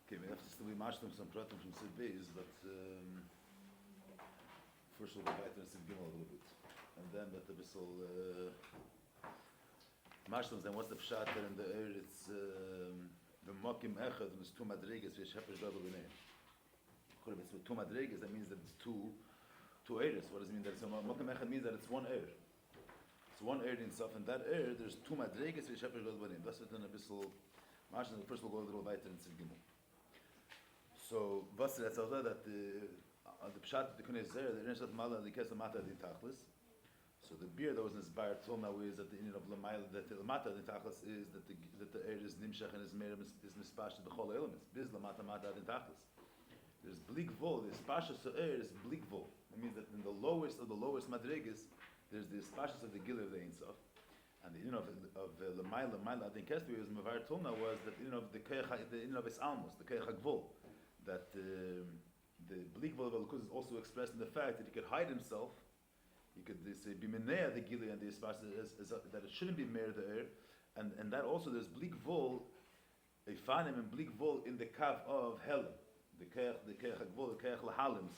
Okay, we have to still be mashlim some pratim from Sid Beis, but first we'll go back to Sid Gimel a little bit, and then that the bissel mashlim. Then what's the pshat there in the air? It's the mokim echad and it's two madrigas which happens double in air. If it's with two madrigas, that means that it's two airs. What does it mean that it's a mokim echad? Means that it's one air. It's one air in itself, and that air there's two madrigas which happens double in air. That's what in a bissel mashlim. First we'll go a little bit in Sid Gimel. So, Basi, that's all that the pshat the kunes there, the initial mala the kes lamata the tachlis. So the beer that was inspired till now is that the union of lamayla that the lamata the tachlis is that the air is nimshach and is made is mispashed the whole elements. Biz lamata mata the tachlis. There's bleak vol. The spashus of air is bleak vol. It means that in the lowest of the lowest madrigas, there's the spashus of the gil of the ein sof. And the union of lamayla I think kes was mavar till now was that the union of the union of his almos the keich hagvol. That the bleak vol of is also expressed in the fact that he could hide himself. He could say be menea the gili and the espas that it shouldn't be mere the air, and that also there's bleak vol, a fanim and bleak vol in the kav of helim, the keich hagvol, the keich lahalim.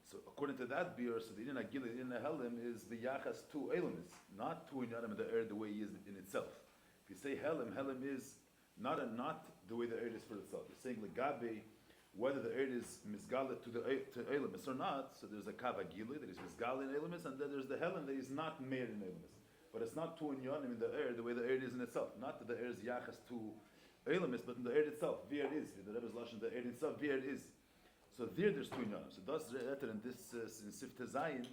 So according to that beer, so the inyan gili in the helim is the yachas two elements, not two inyanim in the air the way he is in itself. If you say helim is not the way the air is for itself. You're saying legabe, whether the air is misgalit to elemis or not. So there's a kavagili that is misgalit in elemis, and then there's the helen that is not made in elemis. But it's not two inyanim in the air the way the air is in itself. Not that the air is yachas to elemis, but in the air itself, via it is. The Rebbe's lashon, the air itself, via it is. So there's two inyanim. So thus in this in Sifte Zayin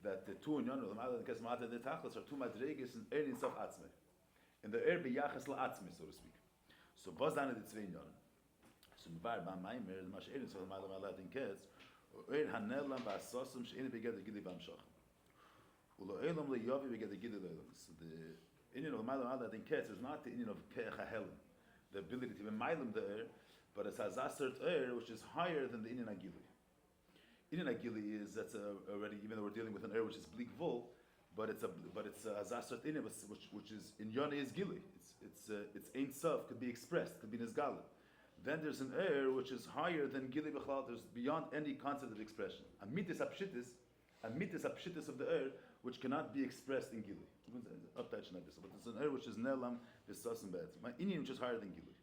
that the two inyanim, the Maamar and Kesmata the Tachlis, are two madrigas in air itself atzmei. In the air be yachas la atzmei, so to speak. So Bozan the zwei Jahren. So Maamar Maamar the Mashiach so the Maamar in Kovetz or hanelam ba'asosum she'ene beged gili b'amshach. Ulo elam le yavi beged gili le'elam. So the Indian of Maamar in Kovetz is not the Indian of keich hahelim, the ability to be mailim the air, but it's a zasert air which is higher than the Indian agili. Indian agili is that's already, even though we're dealing with an air which is bleak vol. But it's a zasert inim which is in yonah is gili. It's ein sof could be expressed, could be nizgala. Then there's an air which is higher than gili b'chlal. There's beyond any concept of expression. A mitis apshitis of the air which cannot be expressed in gili. But it's an air which is nelam v'sasim be'etzim. My inyan which is higher than gili,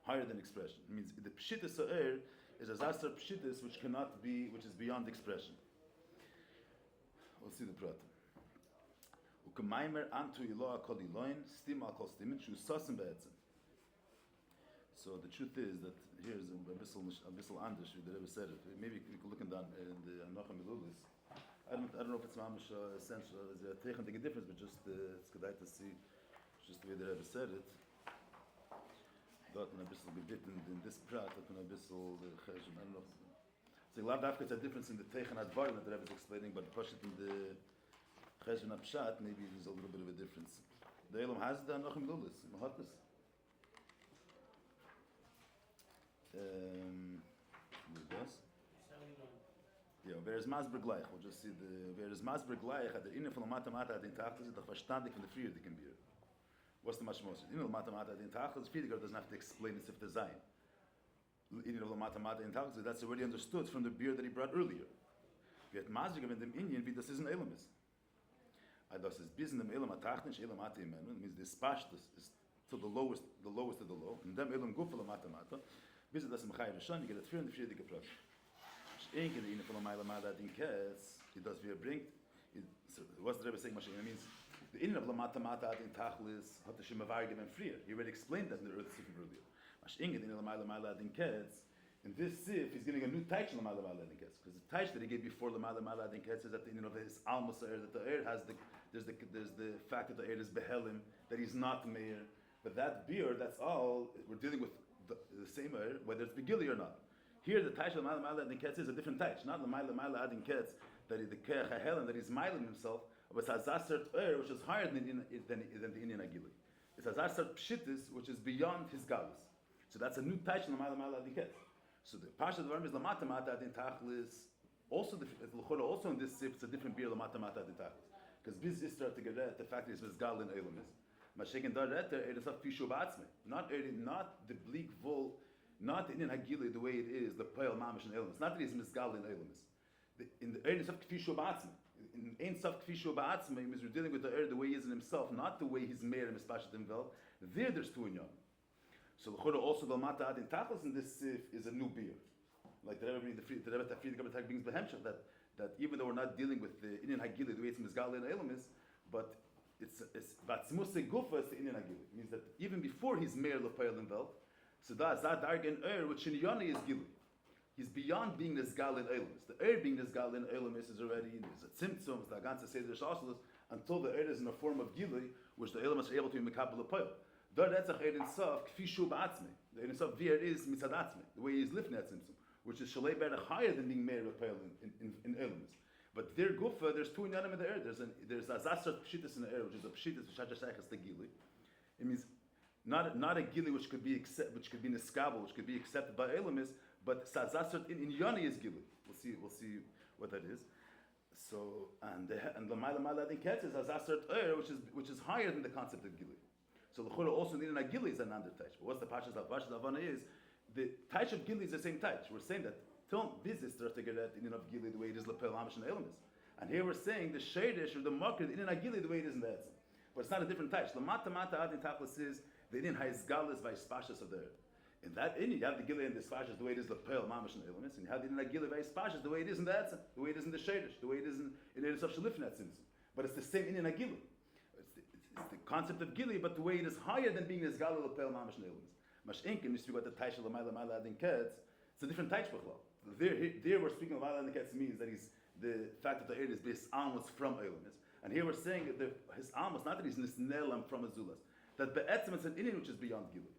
higher than expression. It means the pshitis of air is a zasert pshitis which is beyond expression. We'll see the prat. Ukemaimer antu iloa kol iloin stim al kol stimin shu sasim be'etzim. So the truth is that here's a bissel anders the Rebbe said it. Maybe we could look in the Anochem Milulis. I don't know if it's mamish essential. Is a technical difference, but just it's good to see just the way the Rebbe said it. Dort a bissel gebit in this prat, that a bissel cheshim. I don't know. So lav dafka it's a difference in the Teichen Advarim that the Rebbe is explaining, but push it in the Cheshvan Apshat, maybe there's a little bit of a difference. The Elam has the Anochem Lulis, Mahatas. Yeah, whereas Masber Gleich, we'll just see whereas Masber Gleich at the Inne von Matamata at den Tachlis ist doch verstandig von der Friede can be. What's the mashmos? Inne von Matamata at den Tachlis, Friede doesn't have to explain this if design. Inne von Matamata in Tachlis, that's already understood from the beer that he brought earlier. Yet Masber in dem Indian, wie das ist ein Elam ist. Das ist bis in dem Elam Atachnisch, Elam Atimenu, means the spashtus is to the lowest of the low, and dem Elam Gufel Matamata, bis das im Chai Rishon, you get a 340 Kaplan. Ein in the von Maamar in Kovetz, it does we bring. So what's the Rebbe saying? It means the in of Maamar in Tachlis hat the Shemavar given freer. He already explained that in the Earth Sifri earlier. Mashiach in the Maamar in Kovetz, in this sif, he's giving a new taich to the Maamar in Kovetz, because the taich that he gave before the Maamar in Kovetz is that the of his almos air, that the air has there's the fact that the air is behelim, that he's not meir, but that beer, that's all we're dealing with the same air, whether it's begili or not. Here, the taich of the Maamar in Kovetz is a different taich, not the Maamar in Kovetz that the keich hahelim that he's mailing himself, but it's a zasert air which is higher than the Indian agili. It's a zasert pshitis which is beyond his galus. So that's a new taich in the Maamar in Kovetz. So the Pasha Dvarim is Lamata Mata Adin Tachlis. Also in this sip, it's a different beer Lamata Mata Adin Tachlis. Because biz is start to get at the fact that it's Mizgal in Eilim is. Mashiach and Dareter, it is a Fishu Batzme. Not the bleak vol not the Inyan Hagili the way it is, the Pale Mamish and Elamis. Not that he's Misgal in Elamis. In the Ein Sof Kfishu Ba'atzmi. In Ein Sof Kfishu Ba'atzmi, we're dealing with the way he is in himself, not the way he's Meir and Mispashat himself. There's two Inyan. So the also the Mata Adin Tachlis in this Sif is a new beer. Like the Rebbe Tag brings Behemshach that even though we're not dealing with the Inyan Hagili the way it's Misgal in Elamis, but it's Batzmuse Gufa is the Inyan Hagili. It means that even before he's Meir Lepayel in Welt, so that's that Dargen which Shinyani is Gili. He's beyond being this Gal in Elamis. The being this Gal in Elamis is already, there's a Tzimtzum, the Ganze Seder Dach, until the is in the form of Gili, which the Elamis are able to be Mekabel Lepayel. Dar Etzach Ein Sof, Kfishu Ba'atzmi. The Ein Sof Vir is Mitzad Atzmi, the way he's lifting that Tzimtzum, which is Shalei Berach higher than being Meir Lepayel in Elamis. But their Gufa, there's two Inyanim in the air. There's a Zasrat Pshitas in the air, which is a Pshitas, which Shachas the Gili. It means not a Gili which could be Niskabel, which could be accepted by Elamis, but Sazasrat in Yoni is Gili. We'll see what that is. So and the Maila Adin Ketz is Azasrat which is higher than the concept of Gili. So the Chura also needing a Gili is another Taich. But what's the Pashas of Pashas Avana is the Taich of Gili is the same Taich. We're saying that till business starts to get at in of Gili the way it is Lapel Hamish and Elamis. And here we're saying the Shadish or the Makr in a Gili the way it is in the Etzim. But it's not a different Taich. The Mata Adin Tachlis is the Indian Haizgalis by Spashas of the earth. In that Indian, you have the Gili and the Spashas the way it is the Pale Mamish and the Elamis, and you have the Indian Gili by Spashas the way it is in the Etzim, the way it is in the Shadish, the way it is in the Eretz Shalifin Etzim. But it's the same Indian Gili. It's the concept of Gili, but the way it is higher than being this Gali the Pale Mamish and the Elamis. Mashenkin, we speak about the Taish of the Maila Adin Ketz, it's a different Taish Bechlau. There we're speaking of Maila Adin Ketz means that he's the fact that the Eretz is based almost from Elamis. And here we're saying that his almost, not that he's Nisnelam from Azulas, that Be'etzim it's an Indian which is beyond Gili.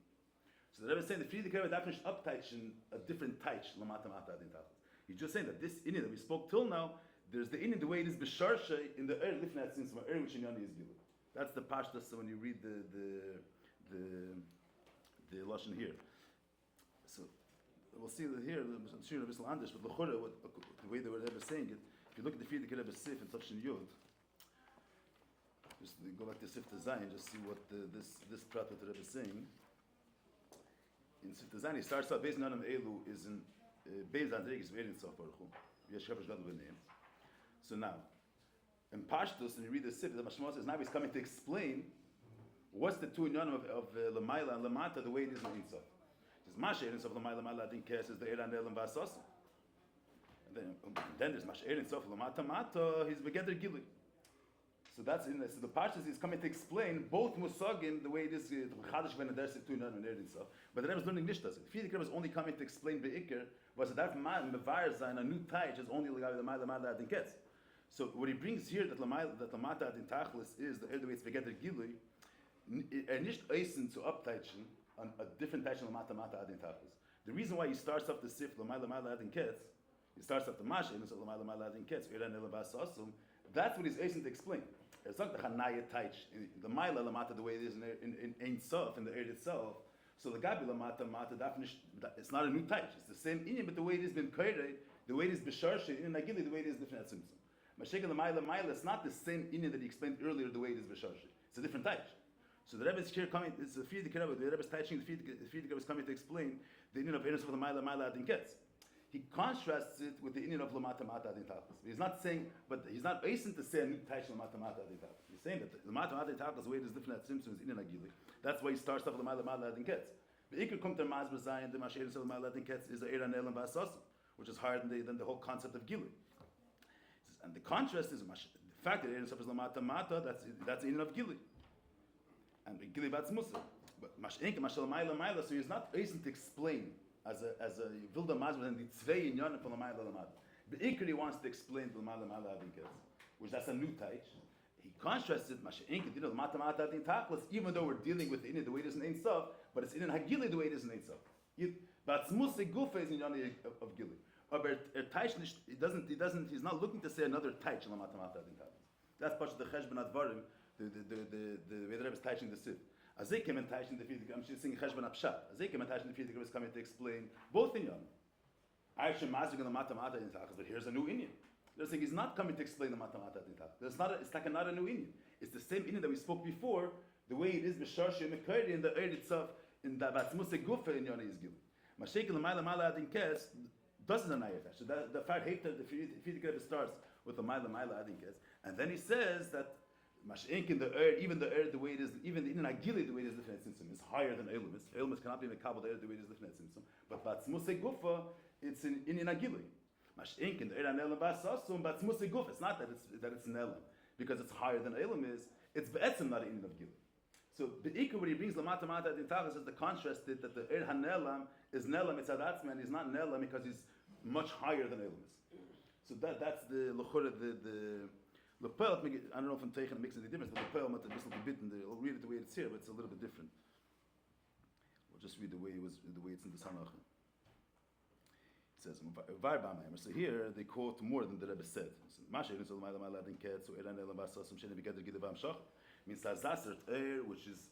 So the Rebbe is saying the Friedrich Rebbe that finished up Taich a different Taich Lamata Mata Adin Tachlis. He's just saying that this Indian that we spoke till now, there's the Indian the way it is B'sharshe in the Lifnat since from which in Yoni is Gili. That's the Pashta. So when you read the lashon here, so we'll see that here. I'm sure Rebbe Landish, but the way the Rebbe is saying it. If you look at the Friedrich Rebbe Sif in Tavshin Yud, just go back to Sif Zayin, just see what this prat that the Rebbe is saying. In Sif Zayin, he starts out based on Elu is in based on Dregis Verin Sof Baruch Hu. Yesh Shepherd Gadol B'Neim. So now, in Pashtus, and you read the Sif, the Mashma says now he's coming to explain what's the two inyanim of Lamaila and Lamata the way it is in Ein Sof. He says Masha Ein Sof Lamaila Mala Adin Kes is the Eran Elam Vasasim. And then there's Masha Ein Sof Lamata Mata. He's Begeder Gili. So that's in so the Pashtus is coming to explain both Musagim the way it is the Chadash Ben Adersi two inyanim and Ein Sof. But the Rebbe is learning Nishtas. If the Rebbe is only coming to explain Beikir, was that Mevar Zayin a new Taich is only the Mala Adin Kes. So what he brings here that Lamata Adin Tachlis is the way it's Begeder Gili. Nicht eisen zu abteichen on a different teich Lamata Mata Adin Tachlis. The reason why he starts up the Sif Lamaila Adin Ketz, he starts up the Masha and so Lamaila Adin Ketz, Eran Elam Vasasum. That's what he's eisen to explain. It's not the Hanaya teich, the Maila Lamata the way it is in Ein Sof in the area itself. So the Gabi Lamata Mata it's not a new teich. It's the same inyan, but the way it is been Kairei, the way it is Bisharshe in Nagili, the way it is different at Simsim. Mashake Lamaila, it's not the same inyan that he explained earlier, the way it is Bisharshe. It's a different teich. So the Rebbe is here coming. It's the Friedrich Rebbe. The Rebbe is teaching. The Friedrich Rebbe is coming to explain the Indian of Eretz of the Maila Adin Ketz. He contrasts it with the Indian of Lamata Mata Adin Tachlis. He's not saying, but he's not asking to say a new teich Lamata Mata Adin Tachlis. He's saying that the Lamata Mata Adin Tachlis way it is different at Simpsons in Agili. That's why he starts off with the Maila Adin Ketz. The Iker kommt der Maas B'Zayin. The Masher of the Maila Adin Ketz is the Eran Elam Vasas, which is higher than the whole concept of Gili. And the contrast is the fact that Eretz of Lamata Mata. That's the Indian of Gili. And Gili Batz Musa. But Mashenke, Mashal Maila, so he's not able to explain as a Vilda Mazbah and the Tzvei in Yon from the Maila Lamada. But equally wants to explain the Maila Adinkas, which that's a new taich. He contrasts it, Mashenke, Mata Mata Adin Tachlis, even though we're dealing with the way it is in Ein Sof, but it's in Hagili the way it is in Ein Sof. Batz Musa Gufa is in Yon of Gili. But taich, he's not looking to say another taich in Mata Mata Adin Tachlis. That's part of the Cheshbon Advarim. The way the Rebbe is teaching the Sif. As they came and teaching the Friedrich, I'm saying Cheshbon Apshat. As they came and teaching the Friedrich, was coming to explain both in Yon. Actually, Mazig and the Mata Mata in Tachas, but here's a new Indian. They're saying he's not coming to explain the Mata Mata in Tachas. It's like not a new Indian. It's the same Indian that we spoke before. The way it is B'Sharshi and Mekari in the Eretz itself in the Batzmuse Gufa in Yon is given. Mashaykin l'mayla mayla adin kes doesn't deny it. So the fact the Friedrich starts with the mayla mayla adin kes, and then he says that Mashaykin the earth, even the earth the way it is, even in agili the way it is lifnei tzimtzum is higher than elumis. Elumis cannot be mekabel the earth the way it is lifnei tzimtzum, but batzmusei gufa it's in agili. Mashaykin the earth an elam basasum batzmusei gufa. It's not that it's an elam because it's higher than elam is. It's be'etzim not an in of gili. So the Ikar, when he brings Lamata Mata Adin Tachas, is the contrast that the Er HaNelam is Nelam Mitzad Atzma, and he's not Nelam because he's much higher than Elam is. So that's the Lechura, the Lepel, I don't know if I'm taking and mixing the difference, but Lepel, Mata Bisl Gebitten, I'll read it the way it's here, but it's a little bit different. We'll just read the way it's in the Sanach. It says, so here they quote more than the Rebbe said. Means Zazasert which is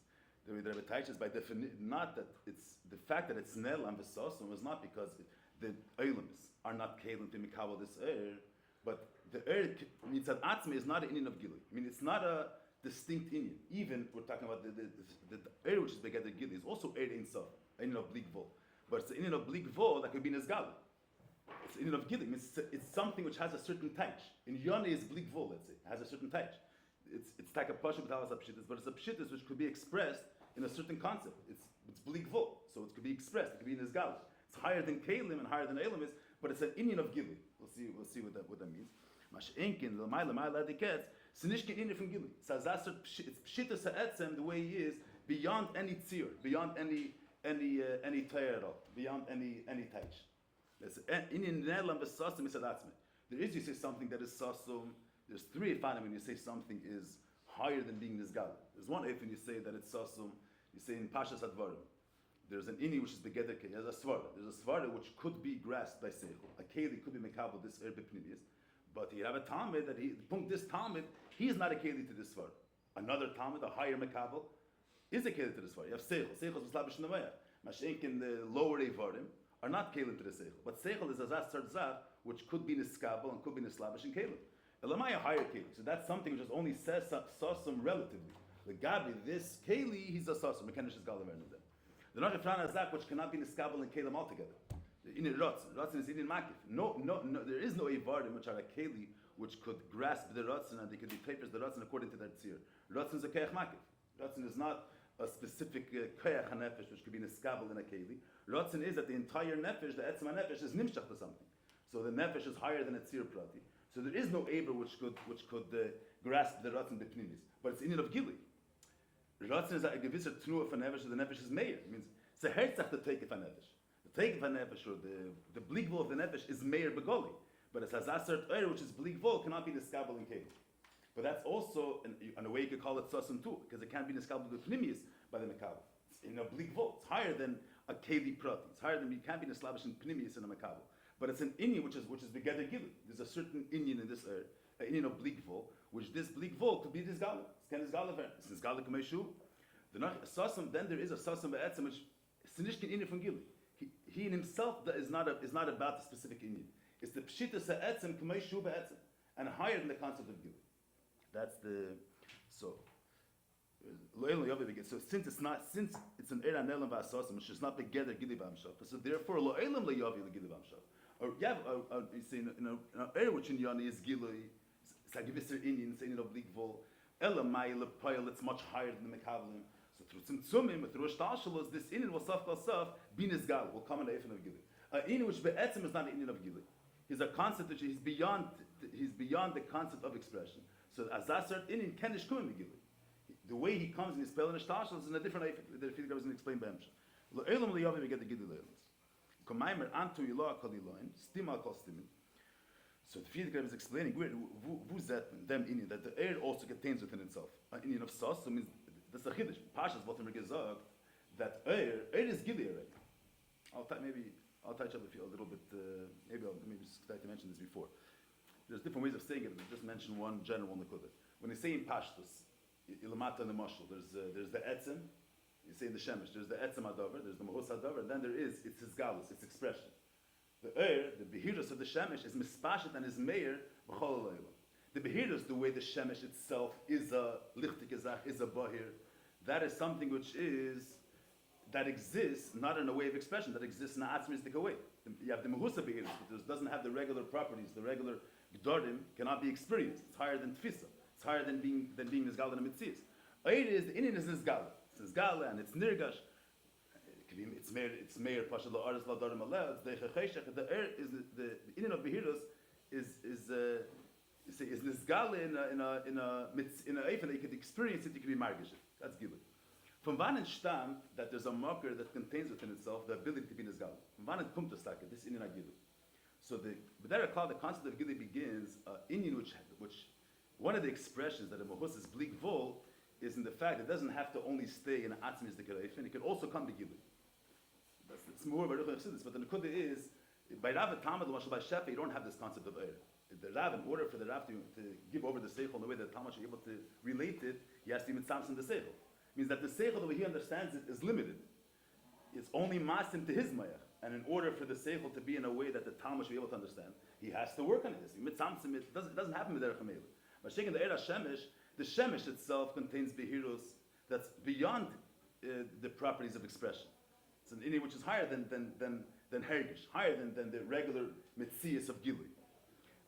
the way the Rebbe teaches by definition, not that it's the fact that it's Nel and Vesosum is not because the Eilems are not Kalim to Mikabel this but the Mitzad Atzme is not an Indian of Gili. I mean, it's not a distinct Indian. Even we're talking about the which is Begeder Gili, is also Ein Sof, Indian of Blik Vol. But it's an Indian of Blik Vol that could be Nezgali. It's Indian of Gili. It's something which has a certain touch. In Yoni is Blik Vol, let's say, has a certain touch. It's like a pasha b'talas pshitis, but it's a pshitis which could be expressed in a certain concept. It's blik vo, so it could be expressed. It could be in his gal. It's higher than kalim and higher than elam is, but it's an Indian of gili. We'll see what that means. Mash'enkin l'mayla mayla adiketz sinishkin Indian from gili. It's pshitis ha'etzem the way he is beyond any tzir, beyond any tayr at all, beyond any touch. Indian nelam v'sasum is adatzme. There is you say something that is sasum. There's three efanim when you say something is higher than being nizgal. There's one if when you say that it's sasum, you say in Pashas Advarim. There's an ini which is begeder keli. There's a svara. There's a svara which could be grasped by seichel. A keli could be mekabel this erbepnimius. But you have a talmid that this talmid, he is not a keli to this svara. Another talmid, a higher mekabel, is a keli to this svara. You have seichel. Seichel is slavish nemayah. Mashenk in the lower evarim are not keli to the seichel. But seichel is a zah which could be niskabel and could be nislavish and keli. Elamai a higher keli. So that's something which just only says sasum relatively. The gabi, this keli, he's a sasum. Mekanish is galaver in them. The not a zak which cannot be niskabel and kelim altogether. In rotzen is in makif. No, there is no evarim which are a keli which could grasp the rotzen and they could be papers the rotzen according to that tzir. Rotzen is a keach makif. Rotzen is not a specific keach hanefesh which could be niskabel in a keli. Rotzen is that the entire nefesh, the etzma nefesh, is nimshach to something. So the nefesh is higher than a tzir prati. So there is no Eber which could grasp the Ratzin Bepnimis, but it's in of Gili. Ratzin is a gewisser Tnua for Nefesh, so the Nefesh is Meir. It means it's a herzach to take it for Nefesh. The take it for Nefesh, or the Bligvol of the Nefesh is Meir Begoli. But it's Hazasert Eir, which is Bligvol, cannot be Niskabel in Keli. But that's also, in a way you could call it Sasun too, because it can't be Niskabel Bepnimis by the Mekabel. It's in a Bligvol. It's higher than a Keli Prati. It's higher than, you can't be Nislavish in Pnimius in a Mekabel. But it's an Inyan which is Begeder Gili. There's a certain Inyan in this earth, an Inyan of Blikvol, which this Blikvol could be this Gala. It's kind of Gala. It's this Gala Kameshu. Then there is a Sasam Be'etzem which Sinishkin Inyan from Gili. He in himself is not about the specific Inyan. It's the Pshita Sa'etzem Kameshu Be'etzem, and higher than the concept of Gili. That's the so. So since it's an Eran Elam V'Asasim, which is not Begeder Gili B'Amshaf, so therefore Lo Elam Le'Yavi L'Gili B'Amshaf. Or you have you say in an area which in Yoni is Gili, it's like Visser Indian, saying of Blikvol, Elamai Le'Payel, it's much higher than the Mekablim. So through Tzimtzumim, through Shtashlos, this Indian will Saf Kalsaf, Bin is Gal, will come in the Eifin of Gili. Indian which Be'etzim is not an Indian of Gili. He's a concept which he's beyond the concept of expression. So Azasert Indian Kenish Kumim Gili. The way he comes in his spell and Shtashlos is in a different Eifin. The Fidik doesn't explain B'Emshah. Lo Elam Le'Yavi, we get the Gili Le'Elam. Maamar antu ilah kol iloin, stima kol stimin. So the Friedrich is explaining who's that them Indian that the air also contains within itself. An Indian of sauce, so means that's a chiddush. Pashas Botem Gezag that air is gili already. I'll touch up with you a little bit. Maybe just try to mention this before. There's different ways of saying it. But just mention one general nekuda. When they say in Pashtus, ilamata and the mashal, there's the etzem. You say in the Shemesh, there's the Etzem Adover, there's the Mahus Adover, and then it's his galus, its expression. The the Behirus of the Shemesh is Mispashet and is Meir, B'chol Olam. The Behirus, the way the Shemesh itself is a Lichtik Ezach, is a Bahir, that is something which is that exists not in a way of expression, that exists in an atzmistic way. You have the mehusa behiris, but it doesn't have the regular properties, the regular gdorim cannot be experienced. It's higher than tfisa. It's higher than being nizgal in a mitzvah. Eir is the inin is nizgal. It's nizgal and it's nirgash. It's meir pasha lo aris la darim aleh. It's the cheshach. The air is the inin of behiris is nizgal in a eifin that you could experience it. You could be margish. That's gilui. From Van Stam, that there's a marker that contains within itself the ability to be nizgal. From Van Kumta Staka, this inin agilu. So the concept of gili begins inin which one of the expressions that a mohus is bleak vol is in the fact it doesn't have to only stay in atzmis the kerayfin, it can also come to gili. It's more of a ruchah chassidus, but the nekuda is by Rav Talmud by Shefa you don't have this concept of eir. The Rav, in order for the Rav to give over the seichel in the way that Talmud should be able to relate it, he has to even samson the seichel. Means that the seichel, the way he understands it, is limited. It's only masim to his mayach. And in order for the seichel to be in a way that the Talmud should be able to understand, he has to work on it. It doesn't happen with Derech HaMelech. But shaking the Eira Shemesh, the Shemesh itself contains behirus that's beyond the properties of expression. It's an inyan which is higher than Hergish, higher than the regular Metzias of Gilui.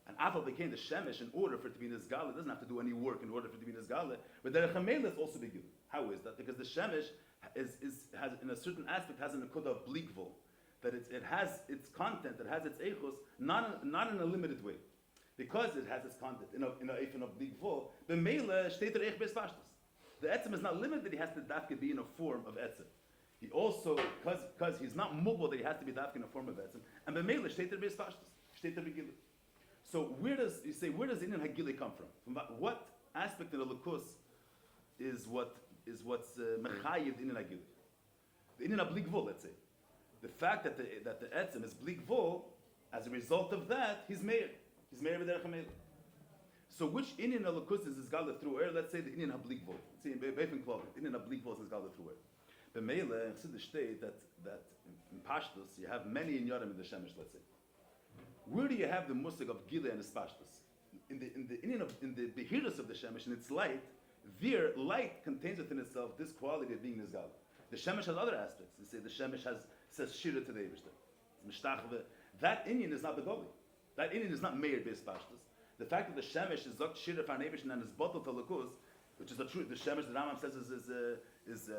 And Afal became the Shemesh in order for it to be Nizgala. It doesn't have to do any work in order for it to be Nizgala. But Derech HaMelech also be Gilui. How is that? Because the Shemesh has in a certain aspect has an akudah of bleakvul, that it has its content, it has its echos, not in a limited way. Because it has its content in a eifin of bleakvul, the mele steht eich bespashtus. The etzem is not limited, he has to dafke be in a form of etzem. He also, because he's not mugel that he has to be dafke in a form of etzem, and the mele steht bespashtus, steht begili. So where does Inyan Hagili come from? From what aspect of the lukus is what's mechayiv Inyan Hagili? The Inyan Abligvul, let's say. The fact that the etzem is Bligvul, as a result of that, he's Meir. He's Meir B'derech HaMelech. So which Inyan Lukus is Gala through air? Let's say the Inyan Habligvul. Let's say in Beifin Klov, Inyan Habligvul is Gala through air. The Meile, in Chassidus state that in Pashtus you have many Inyarim in the Shemesh, let's say. Where do you have the musig of Gila and Pashtus? In the Behirus of the Shemesh, in its light, their light contains within itself this quality of being Nizgal. The Shemesh has other aspects. You say the Shemesh says Shiur to the Eibishter. That Inyan is not the Goli. That Inyan is not Meir based Pashtus. The fact that the Shemesh is Zok Shiur for an Eibishter and is bottled to Lakuz, which is the truth. The Shemesh, the Rambam says, is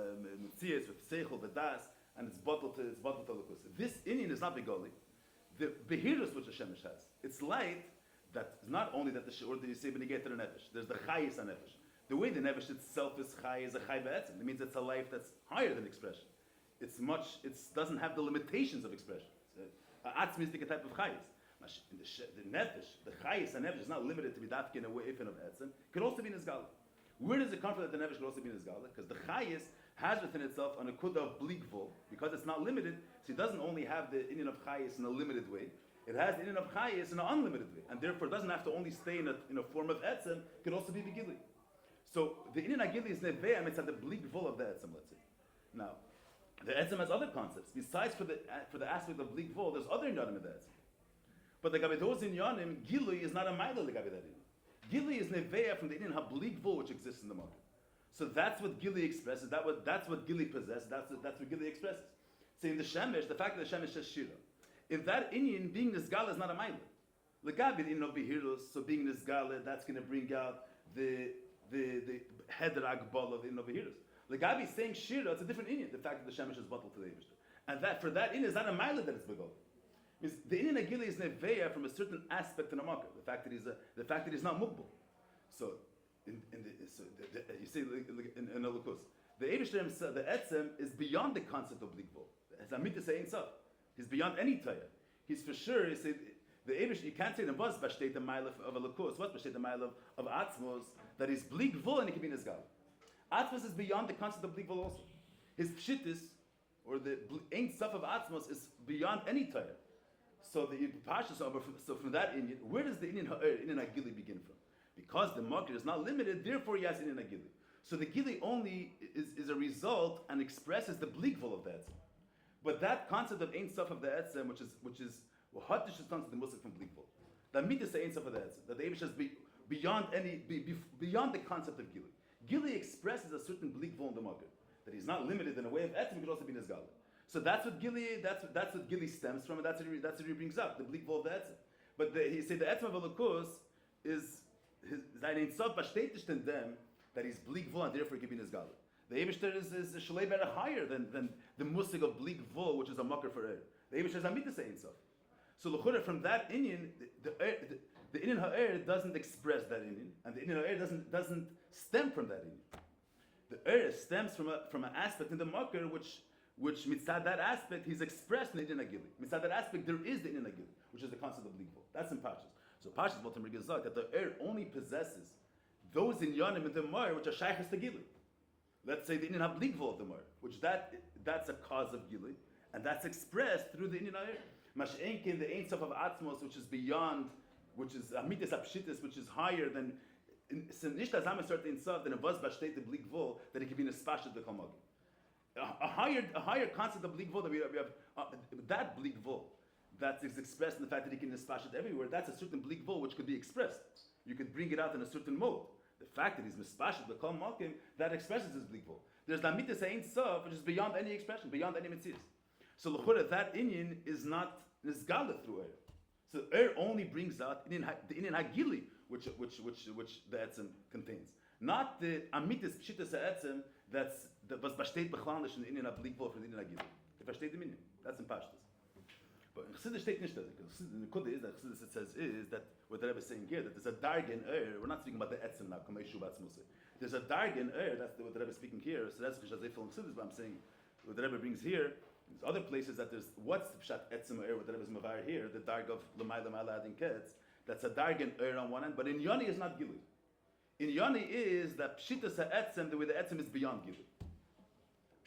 Metzias with Seichel, with Das, and it's bottled to Lakuz. This Inyan is not the Goli. The Behirus which the Shemesh has, it's light that not only that the Shiur that you say B'negei to the Nefesh, there's the Chayis on Nefesh. The way the Nefesh itself is Chay is a Chay B'etzim. It means it's a life that's higher than expression. It doesn't have the limitations of expression. Atzmistic type of Chayis. The Nefesh, the Chayis and Nefesh is not limited to be dafke in a way of Etzim. It could also be Nizgala. Where does it come from that the Nefesh could also be Nizgala? Because the Chayis has within itself an akudah of bleakvul, because it's not limited, so it doesn't only have the Inyan of Chayis in a limited way, it has the Inyan of Chayis in an unlimited way, and therefore it doesn't have to only stay in a form of Etzem, it could also be Begili. So the Inyan Agili is Neve'am, it's at the bleakvul of the Etzem, let's say. Now, the Etzem has other concepts. Besides for the aspect of bleakvul, there's other Inyanim in the Etzem. But the Gabi those Inyanim, Gili is not a Maila Gabi that Inyan. Gili is Neve'am from the Inyan HaBleakvul which exists in the market. So that's what Gili expresses. That's what Gili possesses. That's what Gili expresses. So in the Shemesh, the fact that the Shemesh says Shira, in that Inyan, being Nizgala is not a Maila. Legabi the Inyan of Behirus, so being Nizgala, that's going to bring out the Heder Agbal of the Inyan of Behirus. Legabi saying Shira, it's a different Inyan. The fact that the Shemesh is bottled to the Eibishter, and that for that Inyan is not a Maila that it's Begol. Means the Inyan Agili is Neveya from a certain aspect in the market. The fact that he's not Mukbal. So. You see in a lukus, the Eibishter himself, the Etzem is beyond the concept of Blikvul. As Amit saying so, he's beyond any Taya. He's for sure. You see, the Eibishter, you can't say the was b'shteit the mile of a lukus. What's b'shteit the mile of Atzmos that he's Blikvul and he can be Nizgal. Atzmos is beyond the concept of Blikvul also. His pshittis or the ain't stuff of Atzmos is beyond any Taya. So the Pasha, so from that Inyan, where does the Inyan Agili begin from? Because the market is not limited, therefore he has Inyan Agili. So the Gili only is a result and expresses the bleakvul of the Etzem. But that concept of Ein Sof of the Etzem, which is Hatish is concept the Musik from bleakvul. That means the Ein Sof of the Etzem, that the Eibush is beyond the concept of Gili. Gili expresses a certain bleakvul in the market. that he's not limited in a way of etzem, he could also be Nizgala. So that's what Gili stems from, and that's what he brings up, the bleak vol of the etzem. But he said the etzem of Elokus is sein Ein Sof bestätigt in them that he's bleak vol, and therefore he can be Nizgala. The Eibishter is Shloime higher than the musig of bleak vol, which is a mocker for air. The Eibishter is Amitas Ein Sof. So l'chura from that inyan, the inyan ha'er doesn't express that inyan, and the inyan ha'er doesn't stem from that inyan. The er stems from an aspect in the makar which mitzad that aspect he's expressed in the inyan ha'gili. Mitzad that aspect there is the inyan ha'gili, which is the concept of ligvul. That's in Pashas. So Pashas Baltimore Gezak that the er only possesses those inyanim in the mar which are shaychus to gili. Let's say the inyan ha'ligvul of the mar, which that's a cause of gili, and that's expressed through the inyan ha'er. Mash'enkin, the Ein Sof of Atzmos, which is beyond, which is Amitis Apshitis, which is higher than, Nishta Zama Sort Ein Sof, than a Buzz Bashtet the Blik Vol, that it can be in a Spashit the Kamagi. A higher concept of Blik Vol that we have that Blik Vol, that is expressed in the fact that he can Spashit everywhere, that's a certain Blik Vol which could be expressed. You could bring it out in a certain mode. The fact that he's Mispashit the Kamagi, that expresses his Blik Vol. There's the Amitis Ein Sof, which is beyond any expression, beyond any Mitzvahs. So l'chura, that inyan is not nizgala through er. So er only brings out the inyan hagili, which the etzem contains, not the amitis pshitas etzem that was bashtet bechlanish in the inyan hablikvol for the inyan hagili. If bashtet the minyan, that's in pashtas. But in Chassidus steht nicht that. Because the kudah is that Chassidus says is that what the Rebbe is saying here, that there's a darg in er. We're not speaking about the etzem now. There's a darg in er. That's what the Rebbe is speaking here. So that's because they feel in Chassidus. But I'm saying what the Rebbe brings here. There's other places that there's what's the pshat etzem er what the Rebbe is mavar here, the darg of lemay adin ketz. That's a darg in er on one end, but in yoni is not gili. In yoni is that pshitas etzem, the way the etzem is beyond gili.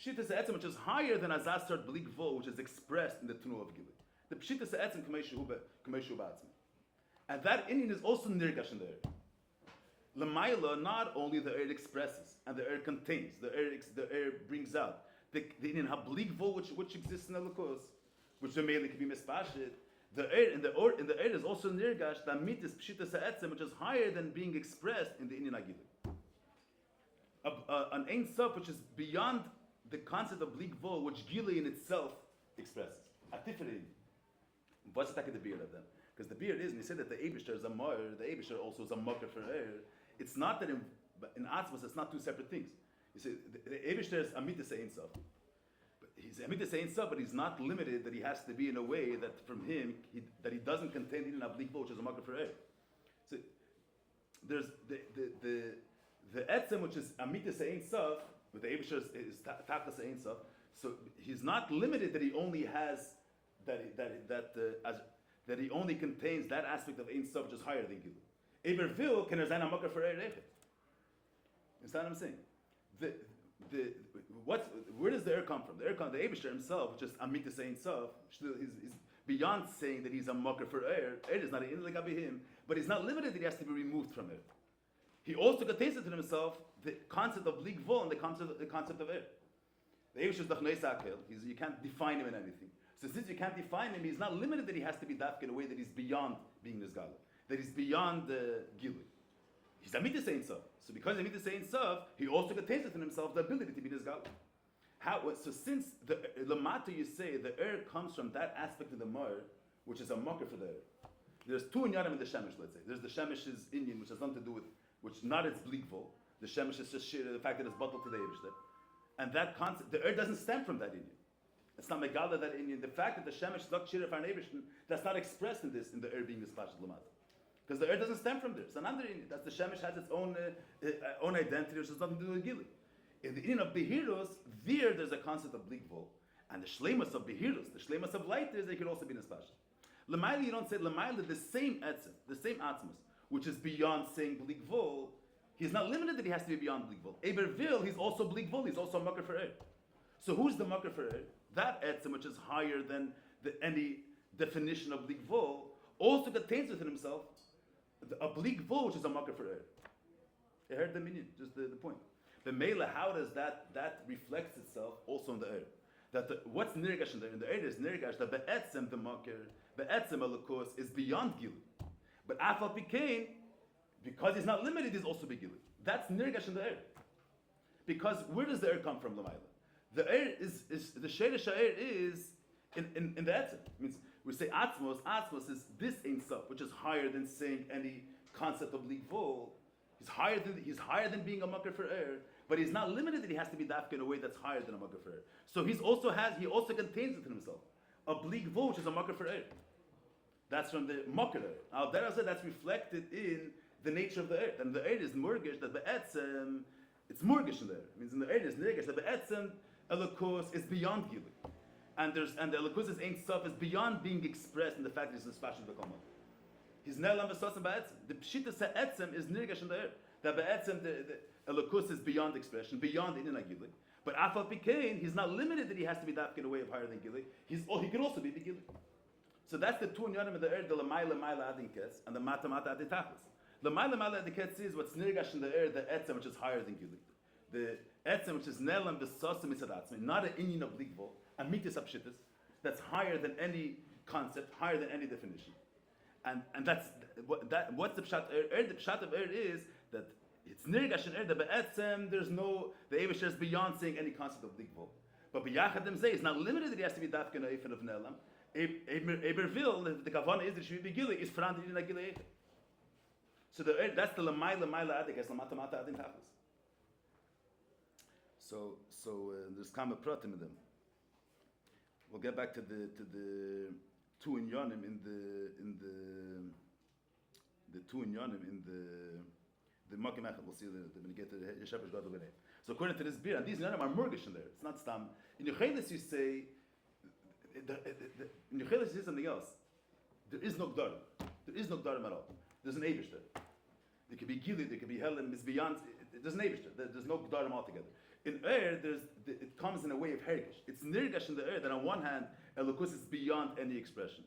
Pshitas etzem, which is higher than azasar blik vo, which is expressed in the tunu of gili. The pshitas etzem kamei shubatzim, and that inyan is also nirgash in the air. Lemaila, not only the air expresses and the air contains, the air brings out. The inyan habligvul which exists in the Elokus, which the mainly can be mispashit. The air in the air is also nirgash that mitis pshitas ha'etzem, which is higher than being expressed in the inyan hagili. An Ein Sof which is beyond the concept of bligvul, which gili in itself expresses. Atifri, what's the beard of them? Because the beard is, and he said that the Eibishter is a mar, the Eibishter also is a mocker for air. It's not that in Atzmos it's not two separate things. You see, the Eibishter is Amitis Ein Sof. But he's Amitis Ein Sof, but he's not limited that he has to be in a way that from him, that he doesn't contain even a bleak which is a marker for air. So there's the Etzem, which is Amitis Ein Sof, but the Eibishter is Tachas Ein Sof. So he's not limited that he only has, that he only contains that aspect of Ein Sof, which is higher than Gilu. Ebervil can there's a marker for air. You understand what I'm saying? Where does the air come from? The Eibishter himself, which is Amitis Ein Sof, he's beyond saying that he's a mocker for air. Air is not an inleg him, but he's not limited that he has to be removed from it. He also contains it in himself the concept of ligvul and the concept of air. The Eibishter is Dachnois Akel. You can't define him in anything. So since you can't define him, he's not limited that he has to be dafka in a way that he's beyond being Nizgala, that he's beyond the Gilui. He's Amitis Ein Sof. So because Amitis Ein Sof, he also contains within himself the ability to be Nizgala. So since the Lamata you say the air comes from that aspect of the Mar, which is a mocker for the air. There's two inyanim in the Shemesh, let's say. There's the Shemesh's Indian, which has nothing to do with, which not its bleakvul. The Shemesh is just the fact that it's bottled to the Eibishter. And that concept, the air doesn't stem from that Indian. It's not Megala that Indian. The fact that the Shemesh is not Shira for an Eibishter, that's not expressed in the air being dispatched Lamata. Because the air doesn't stem from there. It's another Indian. That's the Shemesh has its own identity, which has nothing to do with Gili. In the Indian of Behiros, there's a concept of bleakvul. And the Shleimas of Behiros, the Shleimas of Lighters, they could also be dispatched. Lamaila, you don't say Lamaila, the same etzem, the same atzmus, which is beyond saying bleakvul. He's not limited that he has to be beyond bleakvul. Ebervil, he's also bleakvul, he's also a makar for air. So who's the makar for air? That etzem, which is higher than any definition of bleakvul, also contains within himself a bleakvul, which is a makar for air. You heard the meaning, just the point. The mela, how does that reflects itself also in the air? That what's nirgash in the air is nirgash that be'etzem the makar, be'etzem alakos is beyond gilu. But afal pikein, because he's not limited, he's also begili. That's nirgash in the air. Because where does the air come from, Lamaila? The air is the Sherish air is in the Etzem. It means we say Atzmos is this Ein Sof, which is higher than saying any concept of Ligvul. He's higher than being a Makar for air, but he's not limited that he has to be dafka in a way that's higher than a Makar for air. So he also contains within himself a Ligvul, which is a Makar for air. That's from the Makar air. Now that's reflected in the nature of the air. And the air is murgish that the Etzem, it's murgish in the air. It means in the air is nirgish that the Etzem Elokus is beyond Gili. And the Elokus Ein Sof is beyond being expressed in the fact that he's Nespashim B'Kamon. He's Ne'elam V'Sosim Ba'etzem. The Pshita Etzem is nirgish in the air. That Ba'etzem, the Elokus is beyond expression, beyond Inin HaGili. But Afal Pikein, he's not limited that he has to be dafka in a way of higher than Gili. He can also be Gili. So that's the two inyanim of the air, the Lamaila Adin Ketz, and the Mata Adin Tachlis. The Lamaila Adin Ketz is what's nirgash in the air, the Etzem, which is higher than Gili. The Etzem, which is Ne'elam V'Sosim Mitzadatzmi, not an Inyan of Ligvul, a Mitis Apshitis, that's higher than any concept, higher than any definition. And what's the Pshat air? The Pshat of air is that it's nirgash in air, the Be'etzem, the Eivesher is beyond saying any concept of Ligvul. But B'Yachad Zeh is not limited that he has to be Dafka Na'ifin of Ne'elam. Eberville, the Kavana is that she be Gili, is Franti in a Gili. So that's the Lamaila Adik, as Lamata Adin Tachlis. So there's Kama Pratim in them. We'll get back to the two inyanim in the two inyanim in the Makim Echad. We'll see when you get to the Yeshepesh God over there. So according to this beer, and these inyanim are murgish in there. It's not stam. In Yechelis you say in Yechelis you say something else. There is no Gdarim. There is no Gdarim at all. There's an Eivish there. There could be Gili, there could be Helen. It's beyond. There's an Eivish there. There's no Gdarim altogether. In air, it comes in a way of hergish. It's nirgash in the air that on one hand, Elokus is beyond any expression.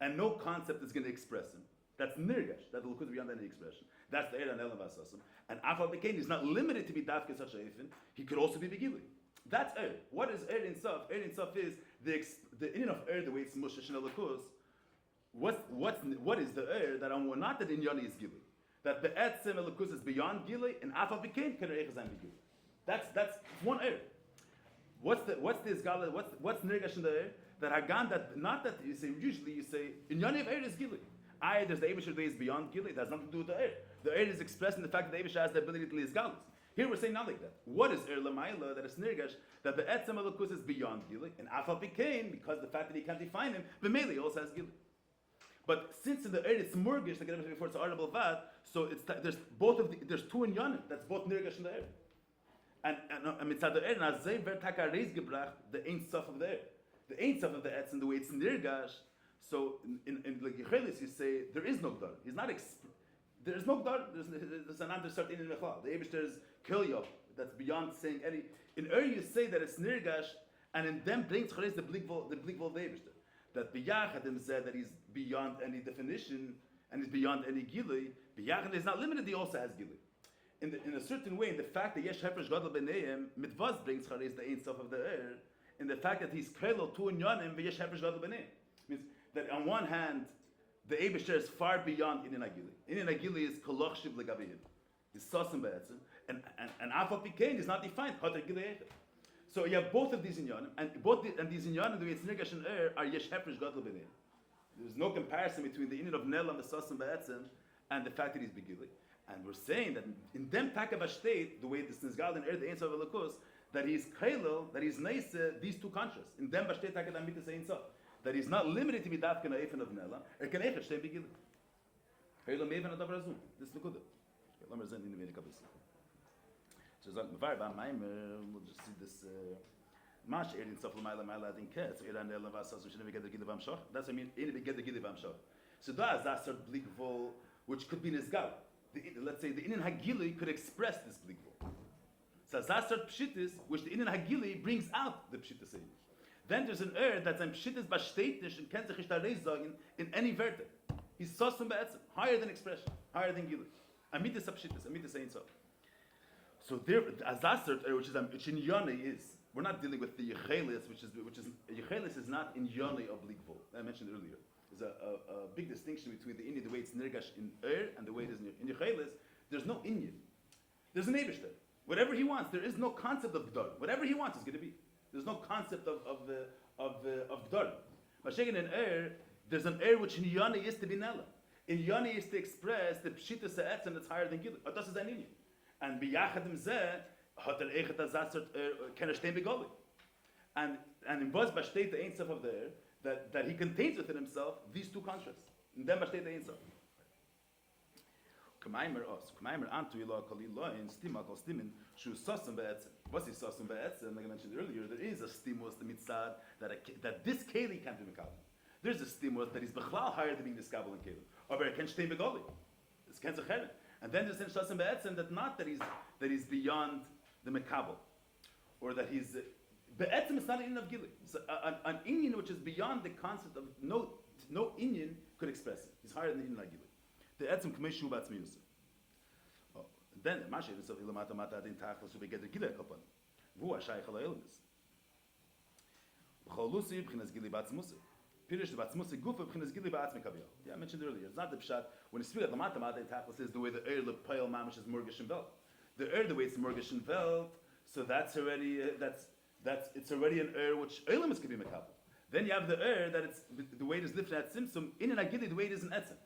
And no concept is going to express him. That's nirgash, that Elokus is beyond any expression. That's the air and Elam Vasasim. And Afal Bekain is not limited to be dafke such a ifin. He could also be begili. That's air. What is air in Saf? Air in Saf is the in of air, the way it's mushish and Elokus. What is the air that on not that in Yoni is gili? That the Etzem Elokus is beyond gili, and Afal Bekain can reichazan begili. That's one air. What's this gala? What's nirgash in the air? That hagan that not that you say usually you say in yoni of air is gili. There's the Eibusher that is beyond gili. It has nothing to do with the air. The air is expressed in the fact that the Eibusher has the ability to leave galas. Here we're saying not like that. What is air lamaila that is nirgash that the etzem elokus is beyond gili and afal pikein because the fact that he can't define him b'meili also has gili. But since in the air it's murgish like I mentioned before it's audible vad, so there's two in yonim that's both nirgash in the air. And mitzad the air, and azay vertaka reis gebracht the Ein Sof of the air, the Ein Sof of the etzem, the way it's nirgash. So in like Yechelis you say there is no gdar. He's not. There is no gdar. There's an under certain in mechal. The Eibush there's kilyov that's beyond saying any. In air you say that it's nirgash, and in them brings Choreis the blikvol of the Eibush that biyachadim said that he's beyond any definition and he's beyond any gili. Biyachad is not limited. He also has gili. In a certain way, in the fact that Yesh Hefresh Gadol B'neihem, Mitvaz brings Chareis the Ein Sof of the air, in the fact that he's Kelo Tu Inyanim v'Yesh Hefresh Gadol B'neihem. Means that on one hand, the Eibusher is far beyond Inin Agili. Inin Agili is Koloch Shiv Legavihim. He's Sosim B'etzim, and Afal Pikein is not defined. Choter Gili Echad. So you have both of these Inyanim, and these Inyanim, the way it's Nirgash and air, are Yesh Hefresh Gadol B'neihem. There's no comparison between the Inin of Nel and the Sosim B'etzim and the fact that he's Begili. And we're saying that in them Takava state, the way this is God and air, the Ein Sof Elokus, that he's Kailel, that he's Neise, these two contrasts. In them Bashtet Takada Mitzvah Ein Sof. That he's not limited to be Dafka Na'efin of Nela, can Echad Shtei Begili. Kailel Meven Adav Razum. This is the Kudah. Let me resent in the Vedic Kabbalah. So Maamar, we'll just see this. Mash Ein Sof L'Mayla Mayla Adin Ketz, Eir and Nela Vasas, which never get the Gili Vamshach. That's what I mean, Ein get the Gili Vamshach. So that's that sort of Blikvol, which could be Nizgal. Let's say the Inin Hagili could express this blikvul. So Zasart Pshitis, which the Inin Hagili brings out the Pshitis. Then there's an air that's an Pshitis Bashtetish and Kenzechish Tarei Zogin in any verte. He's Sosum Be'etzim, higher than expression, higher than Gili. Amitis Pshitis, Amitis Ein Sof. So there, Zasart air, which in Yoni is, we're not dealing with the Yechelis, which is Yechelis is not in Yoni of blikvul. I mentioned earlier. There's a big distinction between the way it's nirgash in air and the way it is in Yechelis. There's no inyan. There's an Eibush there. Whatever he wants. There is no concept of Gdor. Whatever he wants is going to be. There's no concept of Gdor. Mashiach in air, there's an air which in Yoni is to be Nella. In Yoni is to express the Pshita Sa'etzem that's higher than Gilui. Das ist ein Inyan. And Biyachadim Zeh, hat Echet Azazert Ken Shtein Begoli. And in Bas Bashtet the Ein Sof of there, that he contains within himself these two contrasts. In them Bashtet the Ein Sof. Kamaimer Antu Ilah Kol Iloin Stima Kol Stimin Shu Sosum Be'etzem. Basi Sosum Be'etzem, like I mentioned earlier, there is a stimulus, the mitzad, that this Keli can't be Mekabel. There's a stimulus that is Bechlal higher than being this Kabel and Keli. Or Ken Shtein Begoli. It's Ken Zecheret. And then there's in Sosum Be'etzem that he's beyond the Mekabel. Or that he's Be'etzem is not an Inyan of Gili. So an Inyan which is beyond the concept of no Inyan could express it. He's higher than the Inyan of Gili. The Etzem K'meshu Batzmius. Then Mashiach himself Ilamata Mata Adin Tachlas who beget the Gili Kaplan. Vu Ashayich Alayilmis. B'cholusi B'chinas Gili Batzmusi. Pirish Batzmusi Gufa B'chinas Gili Batzmi Kaviyah. Yeah, I mentioned earlier. It's not the pshat when you speak of Lamata Mata Adin Tachlas is the way the Payal Mamish is Murgish and Velt. The way it's Murgish and Velt. So that's already it's already an which Eilamis could be Mekabel. Then you have the that it's the weight is lifted at Simsum. In an Agili, the weight is in Etzem.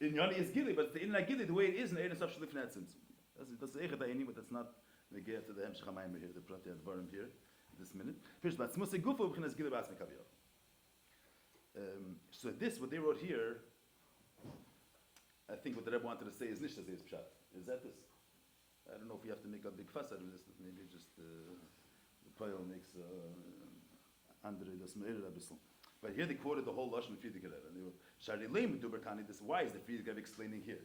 In Yoni is Gili, but in Agili, the way it is in Eirin Sof Shlifnei Simsum. That's the Echet Ayini, but that's not the get to the Hemshech HaMaamar here, the Prati Advarim here, this minute. First, but Tzmusei Gufa B'chinas Gili B'atzmi Kaviyah. So this, what they wrote here, I think what the Rebbe wanted to say is Nishta Zeis Pshat. Is that this? I don't know if we have to make a big fuss out of this, but maybe just the Payal makes Andre das Meir a bissl. But here they quoted the whole Lashon Friedrich Rebbe, and they were Sharilem Dubertani. This why is the Friedrich Rebbe explaining here?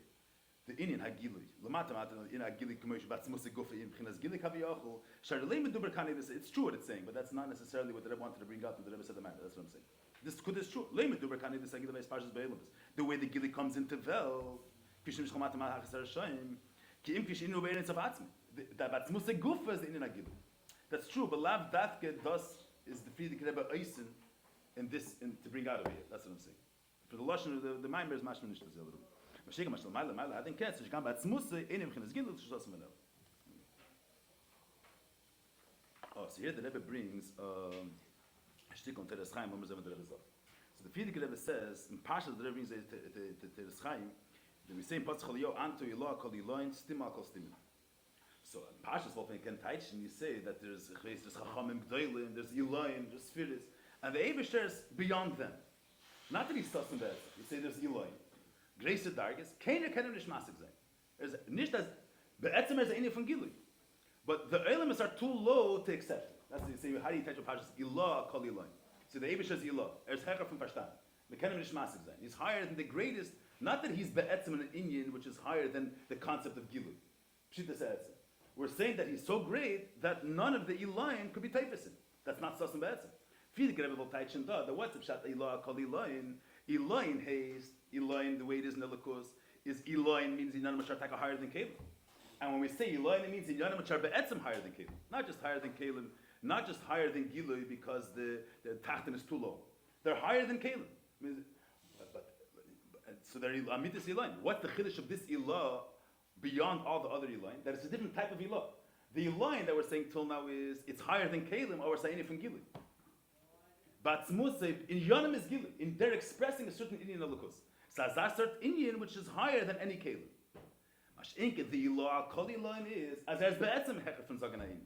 The Inyan Hagili, Lamata Mata in Hagili Kumesh Batzmusei Gufa in B'chinas Gili Kaviyachol. Sharilem Dubertani. This it's true what it's saying, but that's not necessarily what the Rebbe wanted to bring out. When the Rebbe said the matter. That's what I'm saying. This true. Lema Dubertani. This Hagili Beis Parshas Be'elamis. The way the Gili comes into Vel, Kishim Shchamata Mal Hachasar Shoim. Ki Im Kishin Inu Be'eretz Afatzmi. The Batzmusei Gufa is the Inyan Hagili. That's true, but Lav Dafke Das is the Friedrich Rebbe Eisen. In to bring out of here. That's what I'm saying. For the Lashon, the Maamar is mashma nishta zeh a little bit. Mashiach mashal Maila, I think Ketz, Shikam Batzmusei, Einim B'chinas Gili, Shosam Menel. Oh, so here the Rebbe brings a shtik on Teres Chaim, when the Rebbe Zov. So the Friedrich Rebbe says, in Pasha, the Rebbe brings Teres Chaim, that we say in Pascha Liyo, Anto Ilah Kol Iloin, Stima Kol Stimin. So in Pasha's Wolfen Ken Taichin, you say that there's Chachamim Gdoilim, there's Iloin, there's Firis, and the Eibishter is beyond them. Not that he's Sassim Be'etzem. You say there's Elohim. Grace to Dargis. Keiner Keiner Nish Masik Zayn. There's Nish das Be'etzem is Eine von Gilui. But the Eilamis are too low to accept it. That's what you say. How do you touch a Pashas? Ilah Kol Elohim. So the Eibishter is Ilah. There's Hecher from Pashtan. The Keiner Nish Masik Zayn. He's higher than the greatest. Not that he's Be'etzem in an Inyan, which is higher than the concept of Gilui. Pshita Se'etzem. We're saying that he's so great that none of the Elohim could be Tevesim. That's not Sassim Be'etzem. Friedrich Rebbe will teach in the what's the pshat Ilah Kol Elohim. Elohim haste. Elohim, the way it is in the Likus, is Elohim means Inyanim which are higher than Kalim. And when we say Elohim, it means Inyanim which are Be'etzem higher than Kalim. Not just higher than Kalim, not just higher than Gilui because the Tachtin is too low. They're higher than Kalim. So they're Amitis Elohim. What's the Chiddush of this Elah beyond all the other Elohim? That it's a different type of Elah. The Elohim that we're saying till now is it's higher than Kalim, or we're saying it from Gilui. But Tzmusei in Yonim is Gili. In they're expressing a certain Inyan Elokus. So as a certain Inyan which is higher than any Kalim. Mashinke the Ilah Kol Elohim is as there's Be'etzem Hecher from Zaganayim.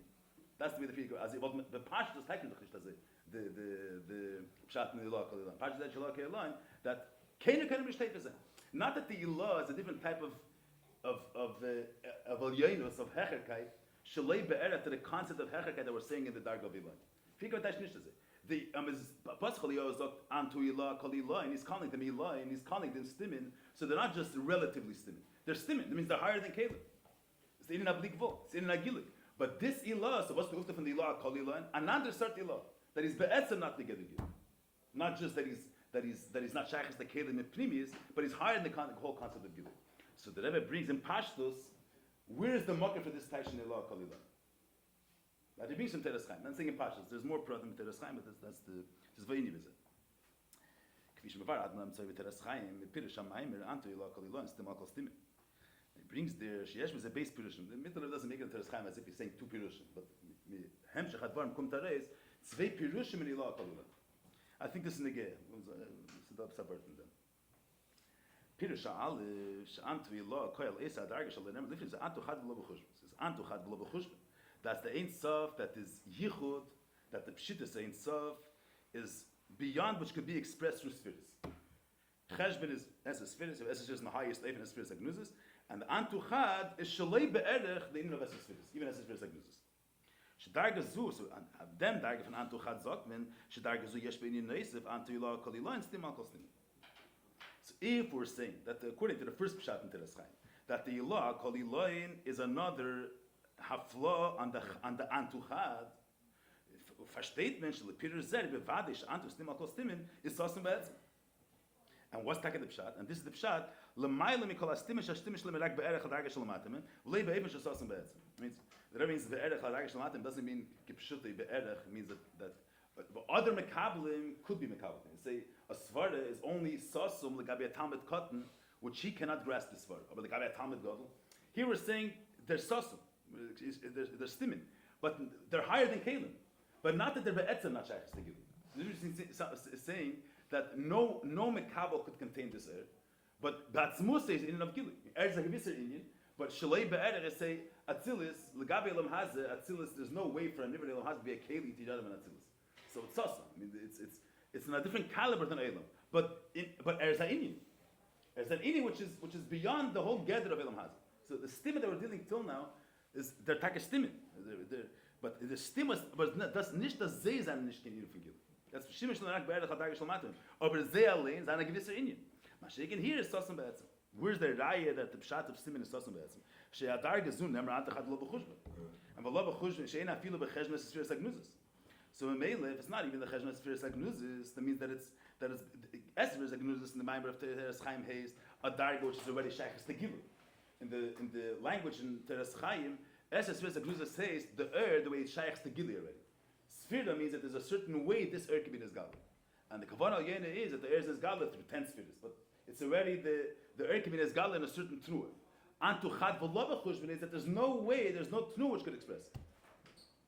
That's the way the Friedrich as the Pash does technically the Pshat in the Ilah Kol Elohim. Pash is Ilah Kol Elohim that Keiner Keiner Mishtayf is. Not that the Ilah is a different type of Elyonos of Hecherkeit. Shalei Be'era to the concept of Hecherkeit that we're saying in the Darga of Elohim. Friedrich Tash Nishta Zeh. The Paschalio is looked Antu Ilah Kol Elohim, and he's calling them Elohim, and he's calling them Stimin, so they're not just relatively Stimin. They're Stimin, that means they're higher than Caleb. It's in Ablik Vo, it's in Agilik. But this Ilah, so what's the Ufta from the Ilah Kol Elohim? Another cert Ilah, that is Be'etzem not together Gil. Not just that he's not Shaykhis the Caleb in Primis, but he's higher than the whole concept of Gil. So the Rebbe brings in Pashtus, where's the market for this Taishin Ilah Kol Elohim? But he brings some Teres Chaim. I'm saying in Pashas. There's more product in Teres Chaim, but that's the Zvayini visit. Kvish Mevar Adnam Tzay Teres Chaim. Pirish Maamar Anto Ilah Kol Elohim Stima Kol Stimin. brings there, sheyesh is a base pirushim. The middle doesn't make it into the Chaim as if he's saying two pirushim, but hemshech advarim kum tareis, zwei pirushim in ilah kalula. I think this is negeh. It's a subverting them. Pirush ha'alif, she'antu ilah koyal esa adarga shalanem, lifin is antu chad v'lo b'chushbon. It's antu chad v'lo b'chushbon. That's the Ein Sof, that is yichud, that the pshitus Ein Sof is beyond which could be expressed through spheres. Cheshbon is as a spheres, as is just in the highest level in spheres agnuzis, and the antu chad is shalei be'erech the inyan of as spheres, even as spheres agnuzis. Shedarga zu, so them darga von antu chad zokmen, shedarga zu yesh be'inyan neisiv antu ilah kol ilah and stim al kol stim. So if we're saying that according to the first pshat in Teres Chaim, that the ilah kol ilahin is another hafla on the antu chad, versteht Menschen, the Peter said, bevadish antu stim al kol stimin is sasum be'etzim. And what's that the pshat? And this is the pshat. L'mayla mikol astimish ashtimish lemerak be'erech hadarga shalamatim. V'lei be'evin shasasum be'etzim. Means that means be'erech hadarga shalamatim doesn't mean kipshuti be'erech means that but other mekablim could be mekablim. Say a svara is only sasum legabi a talmid cotton, which he cannot grasp the svara. Or legabi a talmid gadol. Here we're saying they're sasum, they're stimin, but they're higher than kalim. But not that they're be'etzim not shaykhs tegilin. This is saying that no mekabel could contain this air, but batzmus is in of gili. Air is a gewisser inyan, but shalei be'er is say atzilis legabi elam hazeh atzilis. There's no way for a niver elam hazeh to be a keli tijadam and atzilis. So it's sasa. I mean, it's in a different caliber than elam. But air is an inyan. There's an inyan which is beyond the whole gather of elam hazeh. So the stimma that we're dealing till now is they're taka stimma. But the stimma, but das nicht das zeh sein nicht in von gili. That's shimish l'nak be'erech hadarga shalmatim. Over zeh alein zana gewisser inyan. Mashiach here is sasam be'etzim. Where's the raya that the pshat of stimin is sasam be'etzim? She'adarga zun nemer antachad lo b'chushbon. And v'lo b'chushbon she'ein afilu b'cheshmes spheres agnuzis. So in Meile, if it's not even the cheshmes spheres agnuzis, that means that it's esvers agnuzis in the Maamar of Teres Chaim Hayes, a darga which is already shaykhs tegilu. In the language in Teres Chaim, esvers spheres agnuzis says the way it's shaykhs tegilu already. Sphira means that there's a certain way this can be nisgala. And the kavanah yena is that the is nisgala through 10 spheres. But it's already the can be nisgala in a certain truah. Antu chad v'lo b'chushbon is that there's no way, there's no truah which could express it.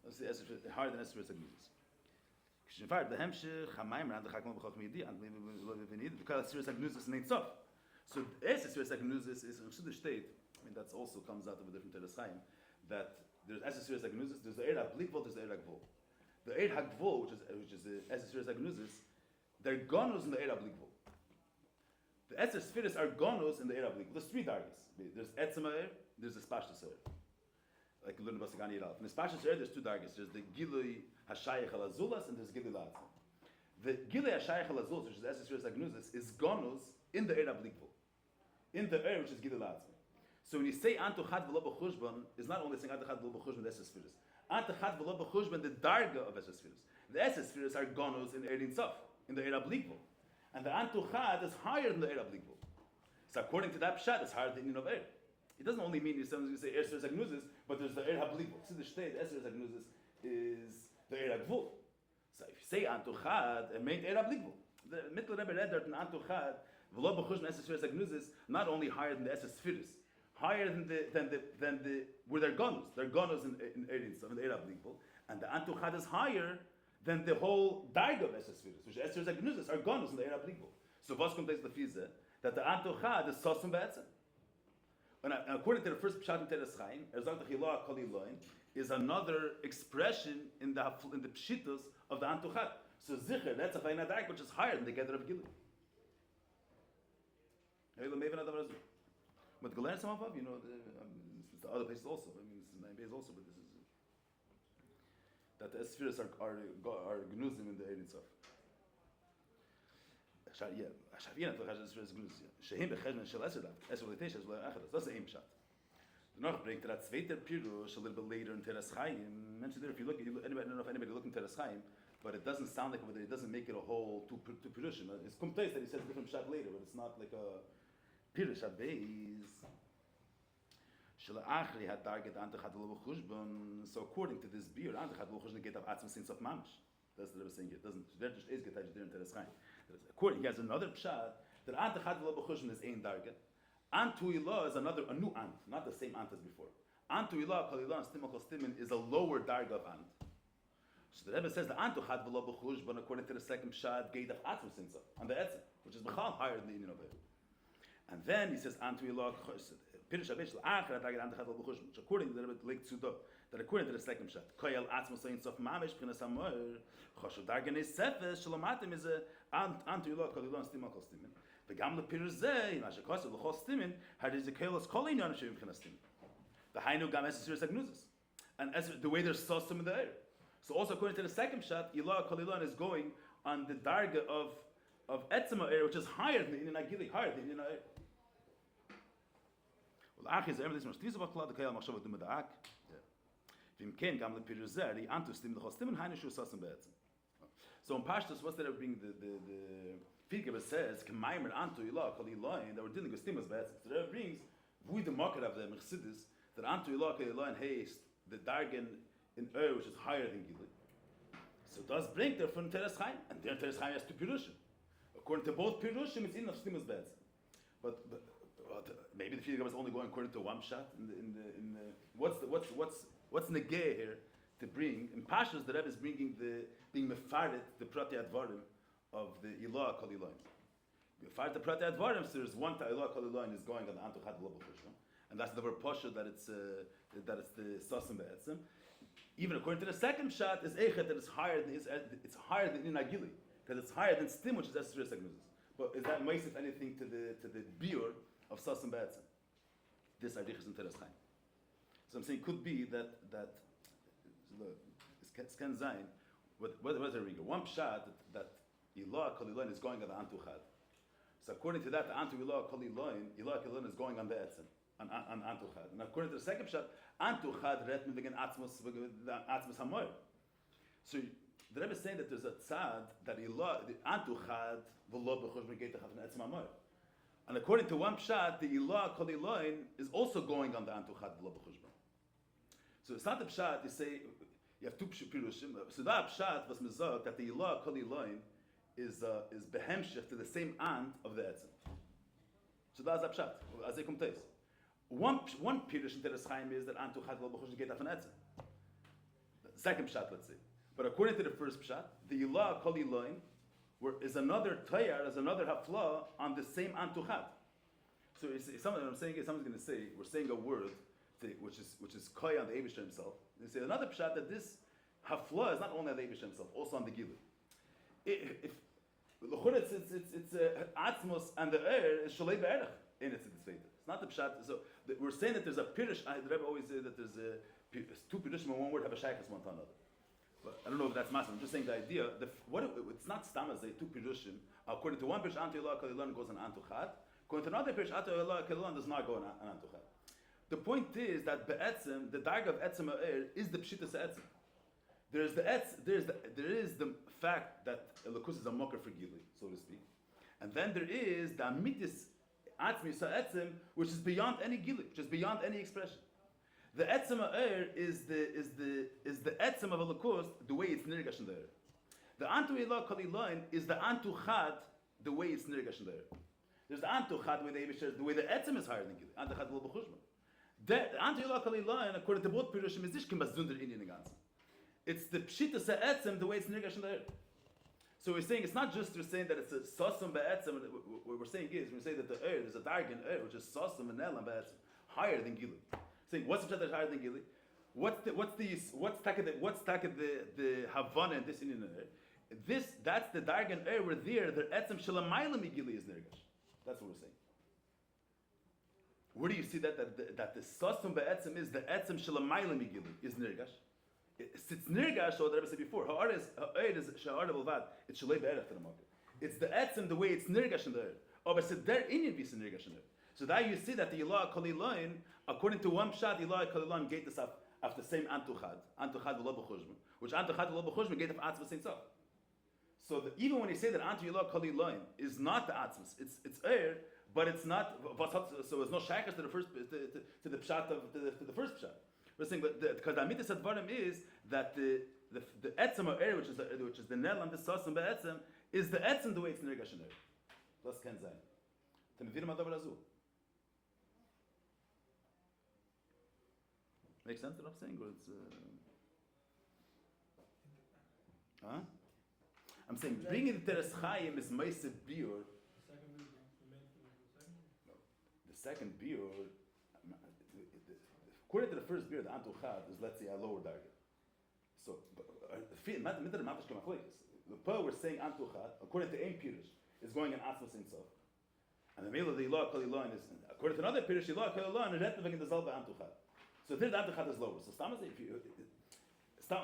That's higher than esvers agnuzis. K'shinfar the hemshech hamayim ran the chakmon b'chok miyidi and v'nid because esvers agnuzis ain't sof. So esvers agnuzis is in the state. I mean that also comes out of a different Teres Chaim that there's esvers agnuzis, there's the eira blikvol, there's the eira gvol. The Eid HaGvol, which is the Esser Spheres Agnuzis, they're gonos in the Eid HaBlikvol. The Esser Spheres are gonos in the Eid HaBlikvol. There's three dargis. There's Etzema Eir, there's the Spashtus Eir. Like you learn about Legani Yidalef. In the Spashtus Eir, there's two dargis. There's the Gilui HaShayach HaLazulas and there's Gilui La'atzim. The Gilui HaShayach HaLazulas, which is Esser Spheres Agnuzis, is gonos in the Eid HaBlikvol. In the Eir, which is Gilui La'atzim. So when you say Antu Chad V'lo B'chushbon, it's not only saying Antu Chad V'lo B'chushbon, the Esser Spheres. Antachad v'lo b'chushbon the darga of Esser Spheres. The Esser Spheres are gonos in Erin Sof, in the Eira Blikvol. And the Antuchad is higher than the Eira Blikvol. So according to that pshat, it's higher than the Inyan of Eir. It doesn't only mean sometimes you say Esser Agnuzis, but there's the Eira Blikvol. See the state, Esser Agnuzis is the Eira Gvul. So if you say Antuchad, it means Eira Blikvol. The Mittel Rebbe read that in Antuchad, v'lo b'chushbon Esser Agnuzis, not only higher than the Esser Spheres, higher than the where they're gonos. They're gonos in Erin Sof, in the Eira Blikvol. And the Antuchad is higher than the whole darga of Esser Spheres, which Esser Agnuzis are gonos in the Eira Blikvol. So what's going to the fize that the Antuchad is sasum be'etzim. And according to the first pshat in Teres Chaim, Erzak Techilah Kol Iloin is another expression in the pshitos of the Antuchad. So Zicher, that's a Vayna Dark, which is higher than the gather of Gilui. But to learn some of you know, the other places also. I mean, this is 9 days also, but this is that the spheres are gnuzim in the Erin Sof. Yeah, Shavina to has spheres gnuzim. Shehim bechesmen shel Seder Dach. Esel l'teisha is l'achad. That's the aim shot. The Noch bringt that zweiter pirush a little bit later in Teres Chaim. Mentioned there, if you look, anybody, I don't know if anybody looked in Teres Chaim, but it doesn't sound like it doesn't make it a whole two pirushim. It's kumteis that he says a different shot later, but it's not like a pirush abeis. Shalachri had target antachad lo b'chushbon. So according to this beer, antachad lo b'chushbon get of atzim since of mamish. That's what I was saying here. It doesn't. There just is get there in Teres Chaim. According, he has another pshat that antachad lo b'chushbon is ein target. Antu ilah is a new ant, not the same ant as before. Antu ilah kol ilah and stimul kol stimin is a lower darga of ant. So the Rebbe says the antu chad v'lo b'chushbon according to the second pshat gate of atzmus sinsa on the etzem, which is b'chal higher than the union of it. And then he says antu ilah pirish abish l'achar darga antu chad v'lo b'chushbon, which according to the Rebbe link tzudo, that according to the second pshat koyel atzmus sinsa mamish b'chinas hamor choshu darga ne'sefes shalomatim is a antu ilah kol ilah and stimul kol stimin. וגם לפירוש זה, אם אשר כוסף לכל סטימן, הרי זה כאלוס כל עניין שמבחינת סטימן. דהיינו גם אסר סגנוזס. And the way there's sosum in the air. So also according to the second shot, Ilah Kol Ilan is going on the darga of Etzema air, which is higher than the Inyan Agili, higher than the Inyan air. ולאחי זה אמר לסמר שתיזו בכלל, דקאי על מחשב ודום מדעק. ואם כן, גם לפירוש זה, הרי אנטו סטימן לכל סטימן, היינו שהוא sosum בעצם. So in Pashtus, what's that bring the Figure says, Maamar Antu Ilah Kol Ilah, that we're dealing with stimas bad. So that brings, we the market of the Mercedes, that Antu Ilah Kol Ilah haste the dargen in which is higher than Gili. So it does bring there from Teres Chaim, and there Teres Chaim has two Pirushim. According to both Pirushim, it's enough stimas bad. But maybe the figure was only going according to one shot. What's negay here to bring? In Pashas, the Rebbe is bringing being mefaret the Prati Advarim of the Ilah Kol Ilah. Before the Prati Advarim, so there's one Ilah Kol Ilah is going on the Antu Chad V'lo B'chushbon, and that's the word Posha that it's the Sosum Be'etzem. Even according to the second shot, is Echet that it's higher than Inagili, because it's higher than Stim, which is Esrei Segnuzis. But is that Meisif anything to the Biur of Sosum Be'etzem? This Arichas in Teres Chaim. So I'm saying could be that it's Ken Zayin. What is the rigor? One shot that Ilah Kol Ilah is going on the Antu Chad. So according to that, the Antu Ilah Kol Ilah is going on the Etzem, on Antu Chad. And according to the second shot, Antu Chad ret mit again Atzmos Hamor. So the Rebbe is saying that there's a tzad that Ilah, the Antu Chad v'lo b'chushbon geit Chad Etzem Hamor. And according to one pshat, the Ilah Kol Ilah is also going on the Antu Chad v'lo b'chushbon. So it's not the pshat. You say you have two pirushim. So that pshat was mizog that the Ilah Kol Ilah is behemshich to the same ant of the etzem. So that's a pshat. As it comes, one pirush in Teres Chaim is that antu chad lo b'chushbon geit af an etzem. Second pshat, let's say. But according to the first pshat, the Ilah Kol Ilah is another tayar, is another hafla on the same antu chad. So what I'm saying is someone's going to say we're saying a word which is koy on the Eibush himself. They say another pshat that this hafla is not only on the Eibush himself, also on the Gilu. If it's atzmos and the air is shalei be'erech in its Seder. It's not the pshat. So we're saying that there's a pirush. The Rebbe always says that there's two pirushim in one word have a shaykhs one to another. But I don't know if that's massive. I'm just saying the idea. It's not stam say two pirushim. According to one pirush, Antu Ilah Kol Ilah goes on Antu Chad. According to another pirush, Antu Ilah Kol Ilah does not go on Antu Chad. The point is that be'etzem, the darga of etzem ha'er is the pshitas etzem. There is the fact that Elokus is a mocker for Gili, so to speak, and then there is the amitis atzmi sa'etzem, which is beyond any Gili, which is beyond any expression. The etzem ha'er is the etzem of Elokus, the way it's nirgash in the air. The antu ilah kol ilah is the antu chad, the way it's nirgash in the air. There's the antu chad, the way the etzem is higher than Gili. Antu chad lo b'chushbon. The antu ilah kol ilah, according to both pirushim, is nicht kein Indian ganzen. It's the pshita se'etzem, the way it's nirgash in the air. So we're saying, it's not just we're saying that it's a sosum be'etzem. What we're saying is, we say that the air, there's a dargan air, which is sosum and elam be'etzem, higher than Gili. Saying, what's the pshita that's higher than Gili? What's the Havana in this Indian air? That's the dargan air where there, the etzem shalamaylam Gili is nirgash. That's what we're saying. Where do you see that the sosum be'etzem is the etzem shalamaylam Gili is nirgash? It's nirgash, or the Rebbe said before. Ha'ar is sha'ar b'lvad. It's shalei be'erech to the market. It's the etzem, the way it's nirgash in the earth. Oh, but it's there inyan vis nirgash in the earth. So that you see that the Ilah Kol Ilah, according to one pshat, Ilah Kol Ilah gate this up after the same antu chad v'lo b'chushbon, which antu chad v'lo b'chushbon gate of atzmas seitzah. So even when you say that antu Ilah Kol Ilah is not the atzmas, it's air, but it's not. So there's no shaykhs to the first to the pshat of to the first pshat. We're saying, because the amitis advarim is that the etzem or air, which is the nel and the sosum be'etzem, is the etzem the way it's nirgash in air. Das kann sein. Then vidim adavar azu. Makes sense what I'm saying, or it's huh? I'm saying bringing the Teres Chaim is Meise Biur. The second Biur, according to the first Biur, the Antuchad is, let's say, a lower target. So, the Pearl we're saying Antuchad, according to Ein Pirush, is going in Atzmos himself. And the Mela the Ilah Kol Ilah is, according to another Pirush, Ilah Kol Ilah and Retnevek in the Zalba Antuchad. So there the Antuchad is lower. So if you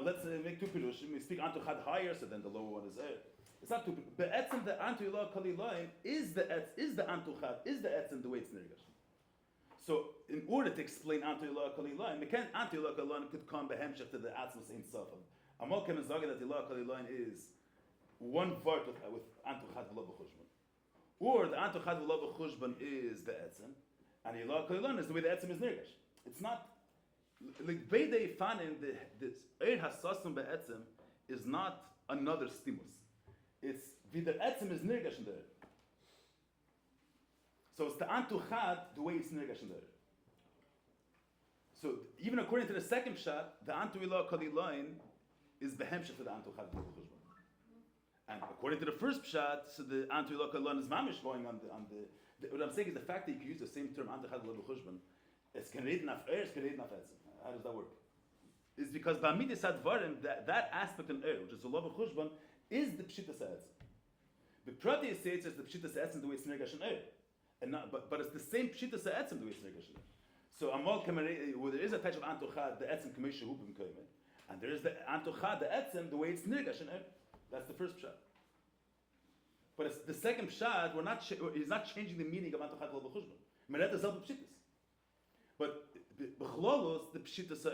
let's make two Pirush, we speak Antuchad higher, so then the lower one is there. It's not two Pirush. But Etzem the Antu Ilah Kol Ilah is the Antuchad, is the Etzem the way it's Nirgash. So in order to explain Antu Ilah Kol Ilah, Antu Ilah Kol Ilah could come behemshach to the Atzmos himself. Amal Kem Zaga that Ilah Kol Ilah is one part with Antuchad V'lo B'chushban. Or the Antuchad V'lo B'chushban is the Etzem, and Ilah Kol Ilah is the way the Etzem is Nirgash. It's not like Beidei Fanim, this Eir Hasasum Be'etzem is not another stimulus. It's the Etzem is Nirgash in there. So it's the Antuchad the way it's Nirgash in there. So even according to the second shot, the Antu Ilah Kol Ilah is behemshach to the Antuchad V'lo B'chushban. And according to the first pshat, so the Antu Ilah Kol Ilah is mamish going on the what I'm saying is the fact that you can use the same term Antuchad V'lo B'chushban. It's Kaned Naf Eir, it's Kaned Naf Etzem. How does that work? It's because Ba'amidis Advarim, that aspect in Eir, which is the Lo B'chushban, is the Pshitas Etzem. The Prati says it's the Pshitas Etzem the way it's Nirgash in Eir. And not, but it's the same Pshitas Etzem the way it's Nirgash in Eir. So Amal Kamarei, where there is a touch of Antuchad, the Etzem Kamei Shehu B'Mkoyim, and there is the Antuchad, the Etzem, the way it's Nirgash in Eir. That's the first pshat. But it's the second pshat, he's not changing the meaning of Antuchad V'lo B'chushban. Meret is Zelba Pshitas. But b'chlolos, the pshitas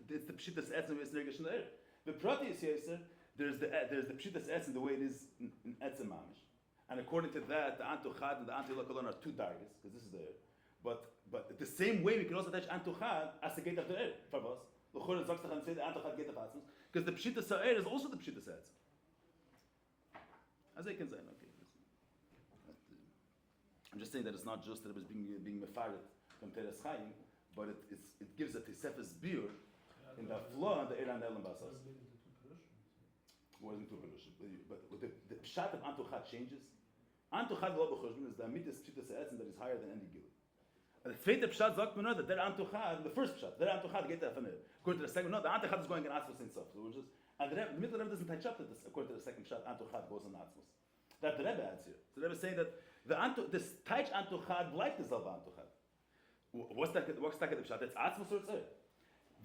it's the pshitas etzem is nirgash in the air. The prati is yeser. There's the pshitas etzem the way it is in etzem mamish. And according to that, the antuchad and the Antu Ilah Kol Ilah are two dargas because this is the air. But the same way we can also attach antuchad as the gate of the air. For us, l'chor zogstach and say the antuchad gate of atzmos because the pshitas air is also the pshitas etzem. As I can say, okay. I'm just saying that it's not just that it was being mefaret from Teres Chaim, but it gives a Tesefes Biur in the flow and the Eran Elam Basas. Wasn't two Perush. But the Pshat of Antuchad changes. Antuchad V'lo B'chushban is the Amitis Pshitas Etzem that is higher than any Gil. And the Zweite Pshat sagt man that Antuchad, the first Pshat, der Antuchad geht auf eine. According to the second, no, the Antuchad is going in Atzmos himself. So and the middle Rebbe doesn't touch up that this, according to the second Pshat, Antuchad goes in Atzmos. That the Rebbe adds here. So the Rebbe is saying that this Taich Antuchad like the Zalba Antuchad. What's that the pshat? That's atzmos or tzeh.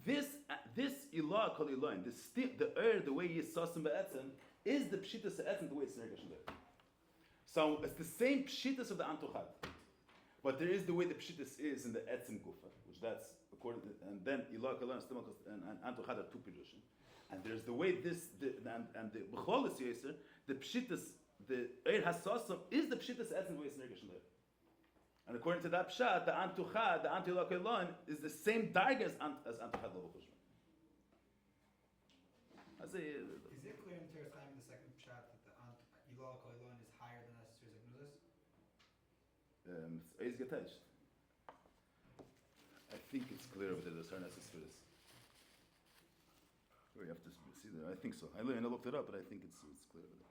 This ilah kol ilah, the way he is sasim be'etzem is the pshitas etzem the way it's nirgash in there. So it's the same pshitas of the antuchad, but there is the way the pshitas is in the etzem gufa, which that's according to, and then ilah kol ilah and antuchad are two pirushim, and there's the way and the b'cholis yeser the pshitas the eir hasasim is the pshitas etzem the way it's nirgash in there. And according to that pshat, the Antuchad, the Antu Ilah Kol Ilah is the same darga as Antuchad Lo B'chushban. Is it clear in Teres Chaim in the second pshat that the Ilah Kol Ilah is higher than Asher Zegnuzis? It's Eis Geteish. I think it's clear over there, the Sarnas Esferis. You have to see there. I think so. I looked it up, but I think it's clear over there.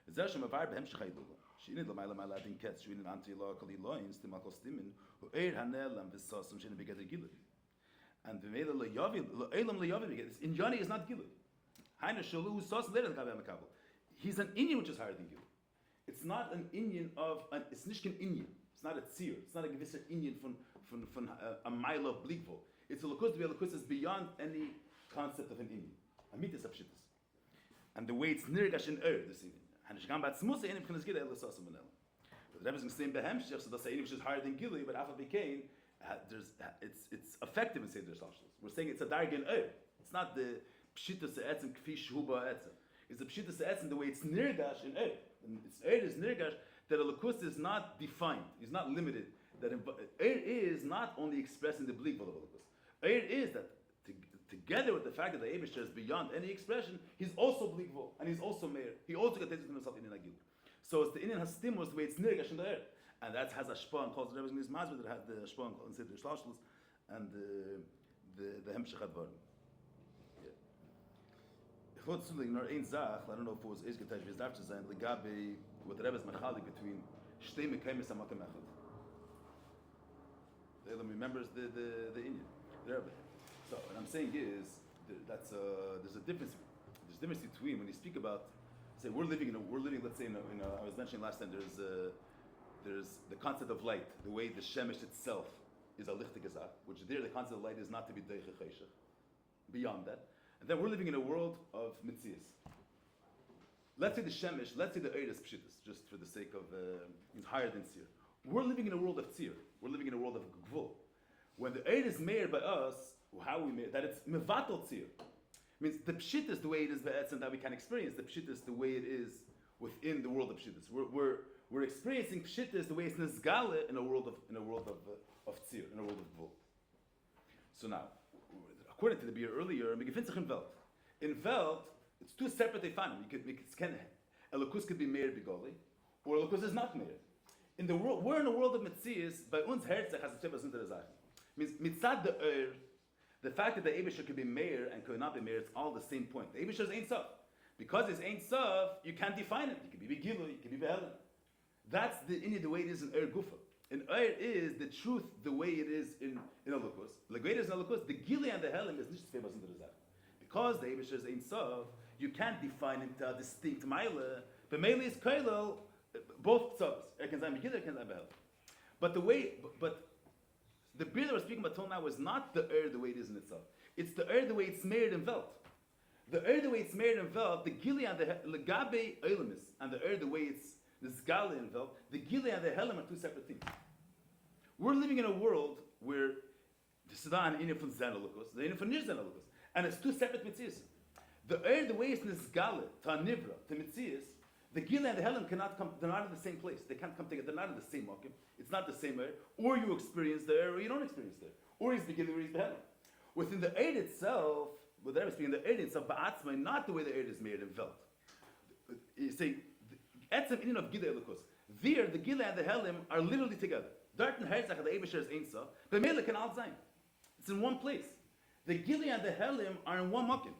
זר שמעבר בהמשך ההילולה, שאין למעלה מעלה דין קץ, שאין אנטי אלוה כל אלוהים, סתימה כל סתימן, הוא עיר הנעלם וסוסם שאין בגדר גילוי. And v'meila le'elam le'yavim, Inyani is not gilui. Haina shalu sosam le'er l'gavei makabel. He's an Inyan which is higher than gilui. It's not an Inyan it's nicht kein Inyan. It's not a tzir. It's not a gewisser Inyan von a mile of blikvol. It's a lakus to be a lakus is beyond any concept of an Inyan. Amitis apshitis. And the way it's nirgash in this Inyan. But the Rebbe is saying behemshich, so that's saying which is higher than Gili, but Alpha became it's effective in Seder Dach. We're saying it's a dargen It's not the pshitas etzem kfi shuba etzem. It's the pshitas etzem the way it's nirgash in It's is nirgash that a lakus is not defined. It's not limited. That is not only expressing the bleak of a lakus. Is that together with the fact that the Eibishter is beyond any expression, he's also blikvo, and he's also Meir. He also gets to himself in Agil. So it's the Inyan Hastimos, the way it's nirgash in the air. And that has a shpa and calls the Rebbe's Nizmaz, that has the shpa and Seder Dach, and the hemshech advarim. Ich wollte zu nur ein Sach, I don't know if it was Eizgetach, wie es darf zu sein, legabe, what the Rebbe is machalik between Shtei Mekaymes and Makom Echad. The Elam remembers the Indian, the Rebbe. So what I'm saying is, there's a difference between when you speak about, say let's say I was mentioning last time, there's the concept of light, the way the Shemesh itself is a lichte gezach, which there the concept of light is not to be deiche cheshach. Beyond that. And then we're living in a world of mitzias. Let's say the Shemesh, let's say the Eiris Pshitas, just for the sake of, it's higher than Tzir. We're living in a world of Tzir. We're living in a world of Gvul. When the Eiris made by us, how we made, that it's Mevatel Tzir. Means the Pshitas, the way it is and that we can experience the Pshitas the way it is within the world of Pshitas. We're experiencing Pshitas the way it's Nezgale in a world of Tzir, in a world of Gvul. So now, according to the beer earlier, in Welt, it's two separate efanim. You could make it Elokus could be Meir Bigoli, or Elokus is not Meir. In the world, we're in a world of Metzias, by uns Herzach has a Teves unter der Sache. Means mitzad the fact that the Eibusher could be Meir and could not be Meir, it's all the same point. The Eibusher is Ein Sof. Because it's Ein Sof, you can't define it. You can be Begilu, you can be Behelen. That's the way it is in Gufa. In is the truth the way it is in Elokus. The greatest in Elokus, the Gili and the Helim is nicht Teves unter der Sache. Because the Eibusher is Ein Sof, you can't define it into a distinct Meile. But Meile is Kailel, both Tzavs. Can say Megillah, can say Behel. But the beer that we're speaking about till now is not the the way it is in itself. It's the the way it's made in Welt. The the way it's made in Welt, the Gili and the Legabe Eilemis, and the way it's the Zgale in Welt, the Gili and the Helim are two separate things. We're living in a world where the Sudan in from Zenolukus, the in from Nir Zenolukus, and it's two separate Mitzias. The way it's Nizgale, to Nivra, to Mitzias, the Gila and the Helim cannot come, they're not in the same place. They can't come together, they're not in the same Mokim. It's not the same air. Or you experience the air, or you don't experience the air. Or he's the Gila, or he's the Helim. Within the Eid itself, with Rebbe speaking, the Eid itself, Ba'atzma, not the way the Eid is made in Welt. You say, Etzem Inin of Gila Elukus. There, the Gila and the Helim are literally together. Dart and Herzach, the Eibusher is Ein Sof, but Mele can all sein. It's in one place. The Gila and the Helim are in one Mokim.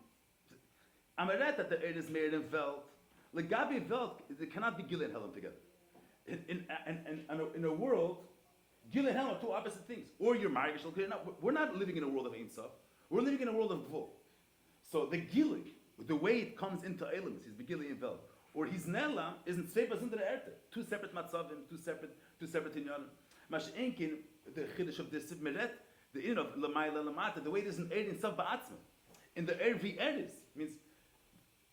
Amaret that the Eid is made in Welt. Legabi Welt, there cannot be Gila and Helim together. In a world, Gila and Helim are two opposite things. Or you're Margish, we're not living in a world of Ein Sof. We're living in a world of Gvul. So the Gila, the way it comes into Eilim, he's Begili and Welt. Or his Nela isn't Sveipas into the Erte. Two separate Matzavim, two separate Inyanim. Mash'enkin, the Chiddush of the Sibmeret, the in of Lamayla Lamata, the way it is in Eid in Sav Ba'atzma. In the Ervi Eris, means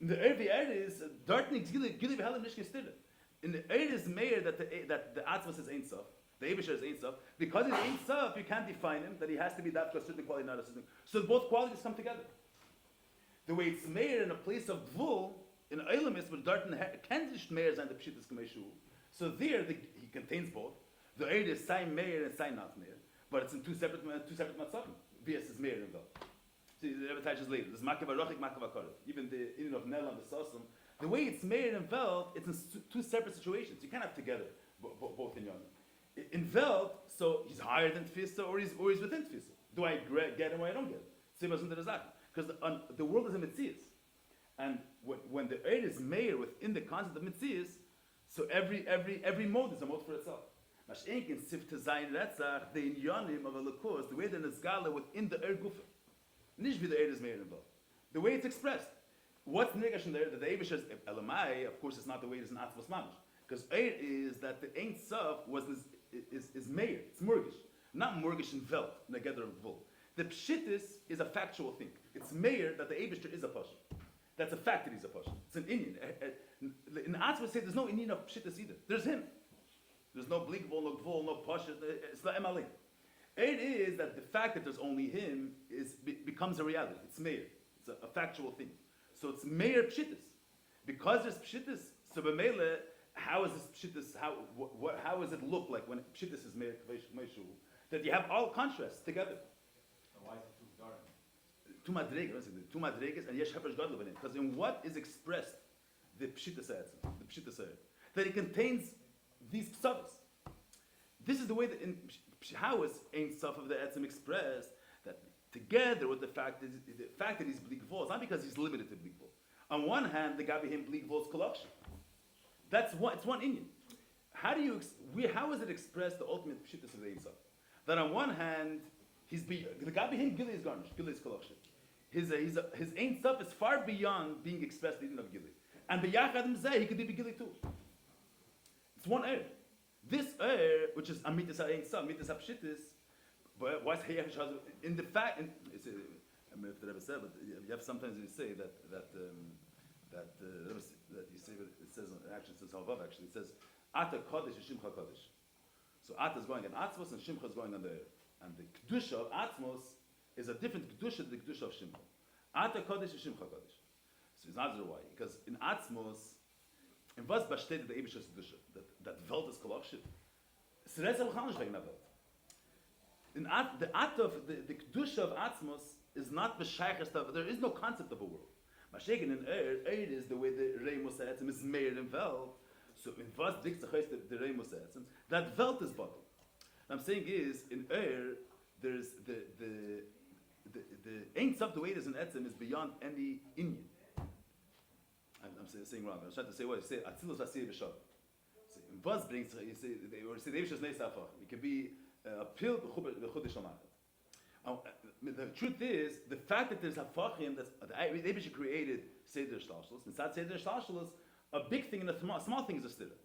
in the Ervi Eris, Dartnik Gili V'Helim Nishke Stille. In the Eid is Meir that the Atzmas is Ein Sof, the Eibusher is Ein Sof. Because he's Ein Sof, you can't define him, that he has to be that for a certain quality, not a certain. So both qualities come together. The way it's Meir in a place of Dvul, in Eilemis, with Dartan Kendish Meir and the Pshitas Kameshu. So there, he contains both. The Eid is Sai Meir and Sai not Meir. But it's in two separate matzavim. VS is Meir and Vel. See, the Rebbe touches later. There's Makav Arochik, Makav Akorev. Even the in of Nel and the Sosum. The way it's Meir and Vel, it's in two separate situations. You can't have together both in Yonah. In Vel, so he's higher than Tfisa or he's within Tfisa. Do I get him or I don't get him? Same as in the Razak. Because the world is a Metzias. And when the Eid is Meir within the concept of Metzias, so every mode is a mode for itself. Mash'enkin sif to zayin retzach the inyanim of a lekos, the way the nezgala within the gufa, nish the Eid is Meir and Vel. The way it's expressed. What's negash in there? That the Eibusher is elamai. Of course, it's not the way it is in Atzvos Mamish. Because Eid is that the Ein Sof is Meir. It's Murgish, not Murgish in Welt, negeder of Vul. The Pshitis is a factual thing. It's Meir that the Eibusher is a Pasha. That's a fact that he's a Pasha. It's an Indian. In Atzvos say there's no Indian of Pshitis either. There's him. There's no Blikvol, no Gvol, no Pasha. It's not Emalin. It is that the fact that there's only him becomes a reality. It's Meir. It's a factual thing. So it's Meir Pshitis. Because there's Pshitis, so b'meile, how is this Pshitis, how does it look like when Pshitis is Meir Kaveshu? That you have all contrasts together. Why is it too dark? Two madregas, and yesh hefresh gadol b'nei. Because in what is expressed the Pshitis that it contains these psavas. This is the way that how is Ein Sof of the Etzim expressed, that together with the fact that he's bli gvul, it's not because he's limited to bli gvul. On one hand, the gabi him bli gvul is collection. It's one Indian. How is it expressed the ultimate pshittus of the Ein Sof? That on one hand, the gabi him gili is garnish, gili is collection. His Ein Sof is far beyond being expressed in of gili. And b'yachad mzeh, he could be gili too. It's one air. This air, which is amitis Ein Sof, amitis pshittus, but what's in the fact? I mean, if the Rebbe said, but you have sometimes you say that you say it says actually it says halvav actually it says ata kodesh and shimcha kodesh. So ata is going on atzmos and shimcha is going on the air, and the kedusha of atzmos is a different kedusha than the kedusha of shimcha. Ata kodesh and shimcha kodesh. So it's not why, because in atzmos, in was besteht the ebisches kedusha that Welt is kolachshit. It's the rest of wegen der Welt. In the atov, the kedusha of atzmos is not b'shaycher stuff. There is no concept of a world. Mashiach in air is the way the reimus etzem is Meir in Welt. So in was dikts the reimus etzem, that Welt is bottom. I'm saying is in air there's the Ein Sof the way it is in etzem is beyond any Indian. I'm saying wrong. I'm trying to say what you say. Atzilus asiyah b'shav. In was brings you say the Eibush is neisafach. It can be a pill b'chudish amachat. The truth is, the fact that there's hafachim, that the Eibush created Seder Dach, mitzad Seder Dach, a big thing and a small thing is a stira.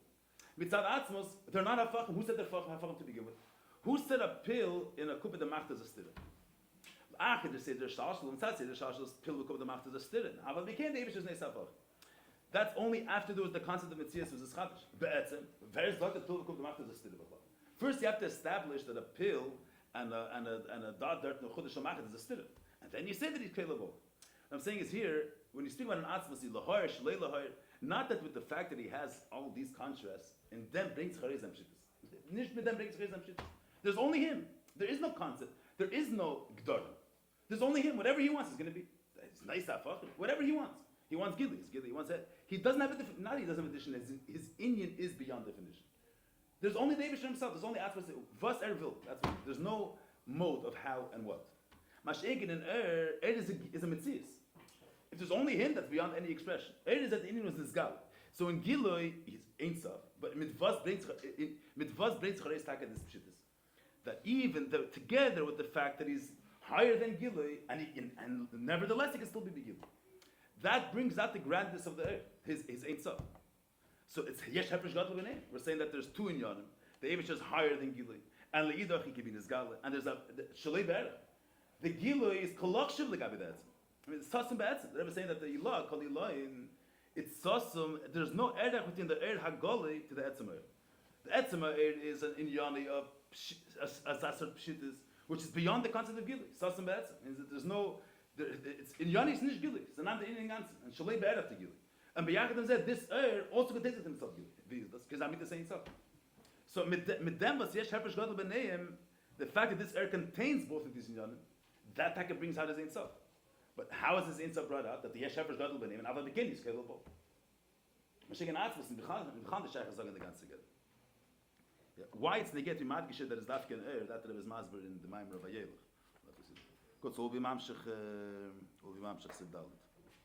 Mitzad atzmos, they're not hafachim. Who said they're hafachim to begin with? Who said a pill in a kuppah d'macht is a stira? After the Seder Dach, mitzad Seder Dach, pill b'kuppah d'macht is a stira. But we can't the Eibush is neisafach. That's only after there was the concept of Metzias was a schadish. Be'etzem, very lot that pill b'kuppah d'macht is a stira. First, you have to establish that a pill and a dot dirt no chudash amachet is a stira, and then you say that he's kelabo. What I'm saying is here, when you speak about an atzmos, lahoyer shlei lahoyer, not that with the fact that he has all these contrasts, and then brings chareiz am shittus. Nish mit them brings chareiz am shittus. There's only him. There is no concept. There is no gdorim. There's only him. Whatever he wants is going to be. It's nice afachim. Whatever he wants. He wants gili. He wants that. He doesn't have a different. Not he doesn't have a definition. His Indian is beyond definition. There's only the Eibush himself. There's only atzmos. Vas ervil. That's what. There's no mode of how and what. Mash'egin and is a metzias. If there's only him, that's beyond any expression. Is that the Indian was nisgal. So in Giloi, he's Ein Sof. But mit vas brings chareis taka this pshittus. That even together with the fact that he's higher than Giloi, and nevertheless he can still be Giloi. That brings out the grandness of the his Ein Sof. So it's yesh hefresh gadol b'nei. We're saying that there's two inyanim. The Eibush is higher than Gilui, and leidach he can be nizgal, and there's a shalei be'era. The Gilui is kolakshiv legabi that. I mean, it's sasum be'etzim. They're saying that the ilah kol ilahin, it's sasum. There's no erech between the hagoli to the etzem er. The etzem er is an inyani of asasar pshitas, which is beyond the concept of Gilui. Sasum be'etzim. There's no. It's inyani is nish Gilui. It's not the Indian ganzen, and shalei be'era to Gilui. And B'yachadam said this also contains himself because I'm saying so. So mit dem was yesh hefresh gadol b'neim, the fact that this contains both of these inyanim, that taka brings out his Ein Sof. But how is his Ein Sof brought out that the yesh hefresh gadol b'neim and aval begin is kelabo? Mashiach and atzmos in b'chan the shayach sagen the ganze together. Why it's neget madgishe that is dafken that there is masber in the Maamar of Ayelach. Good, so we'll be mamshich Sid Dalet.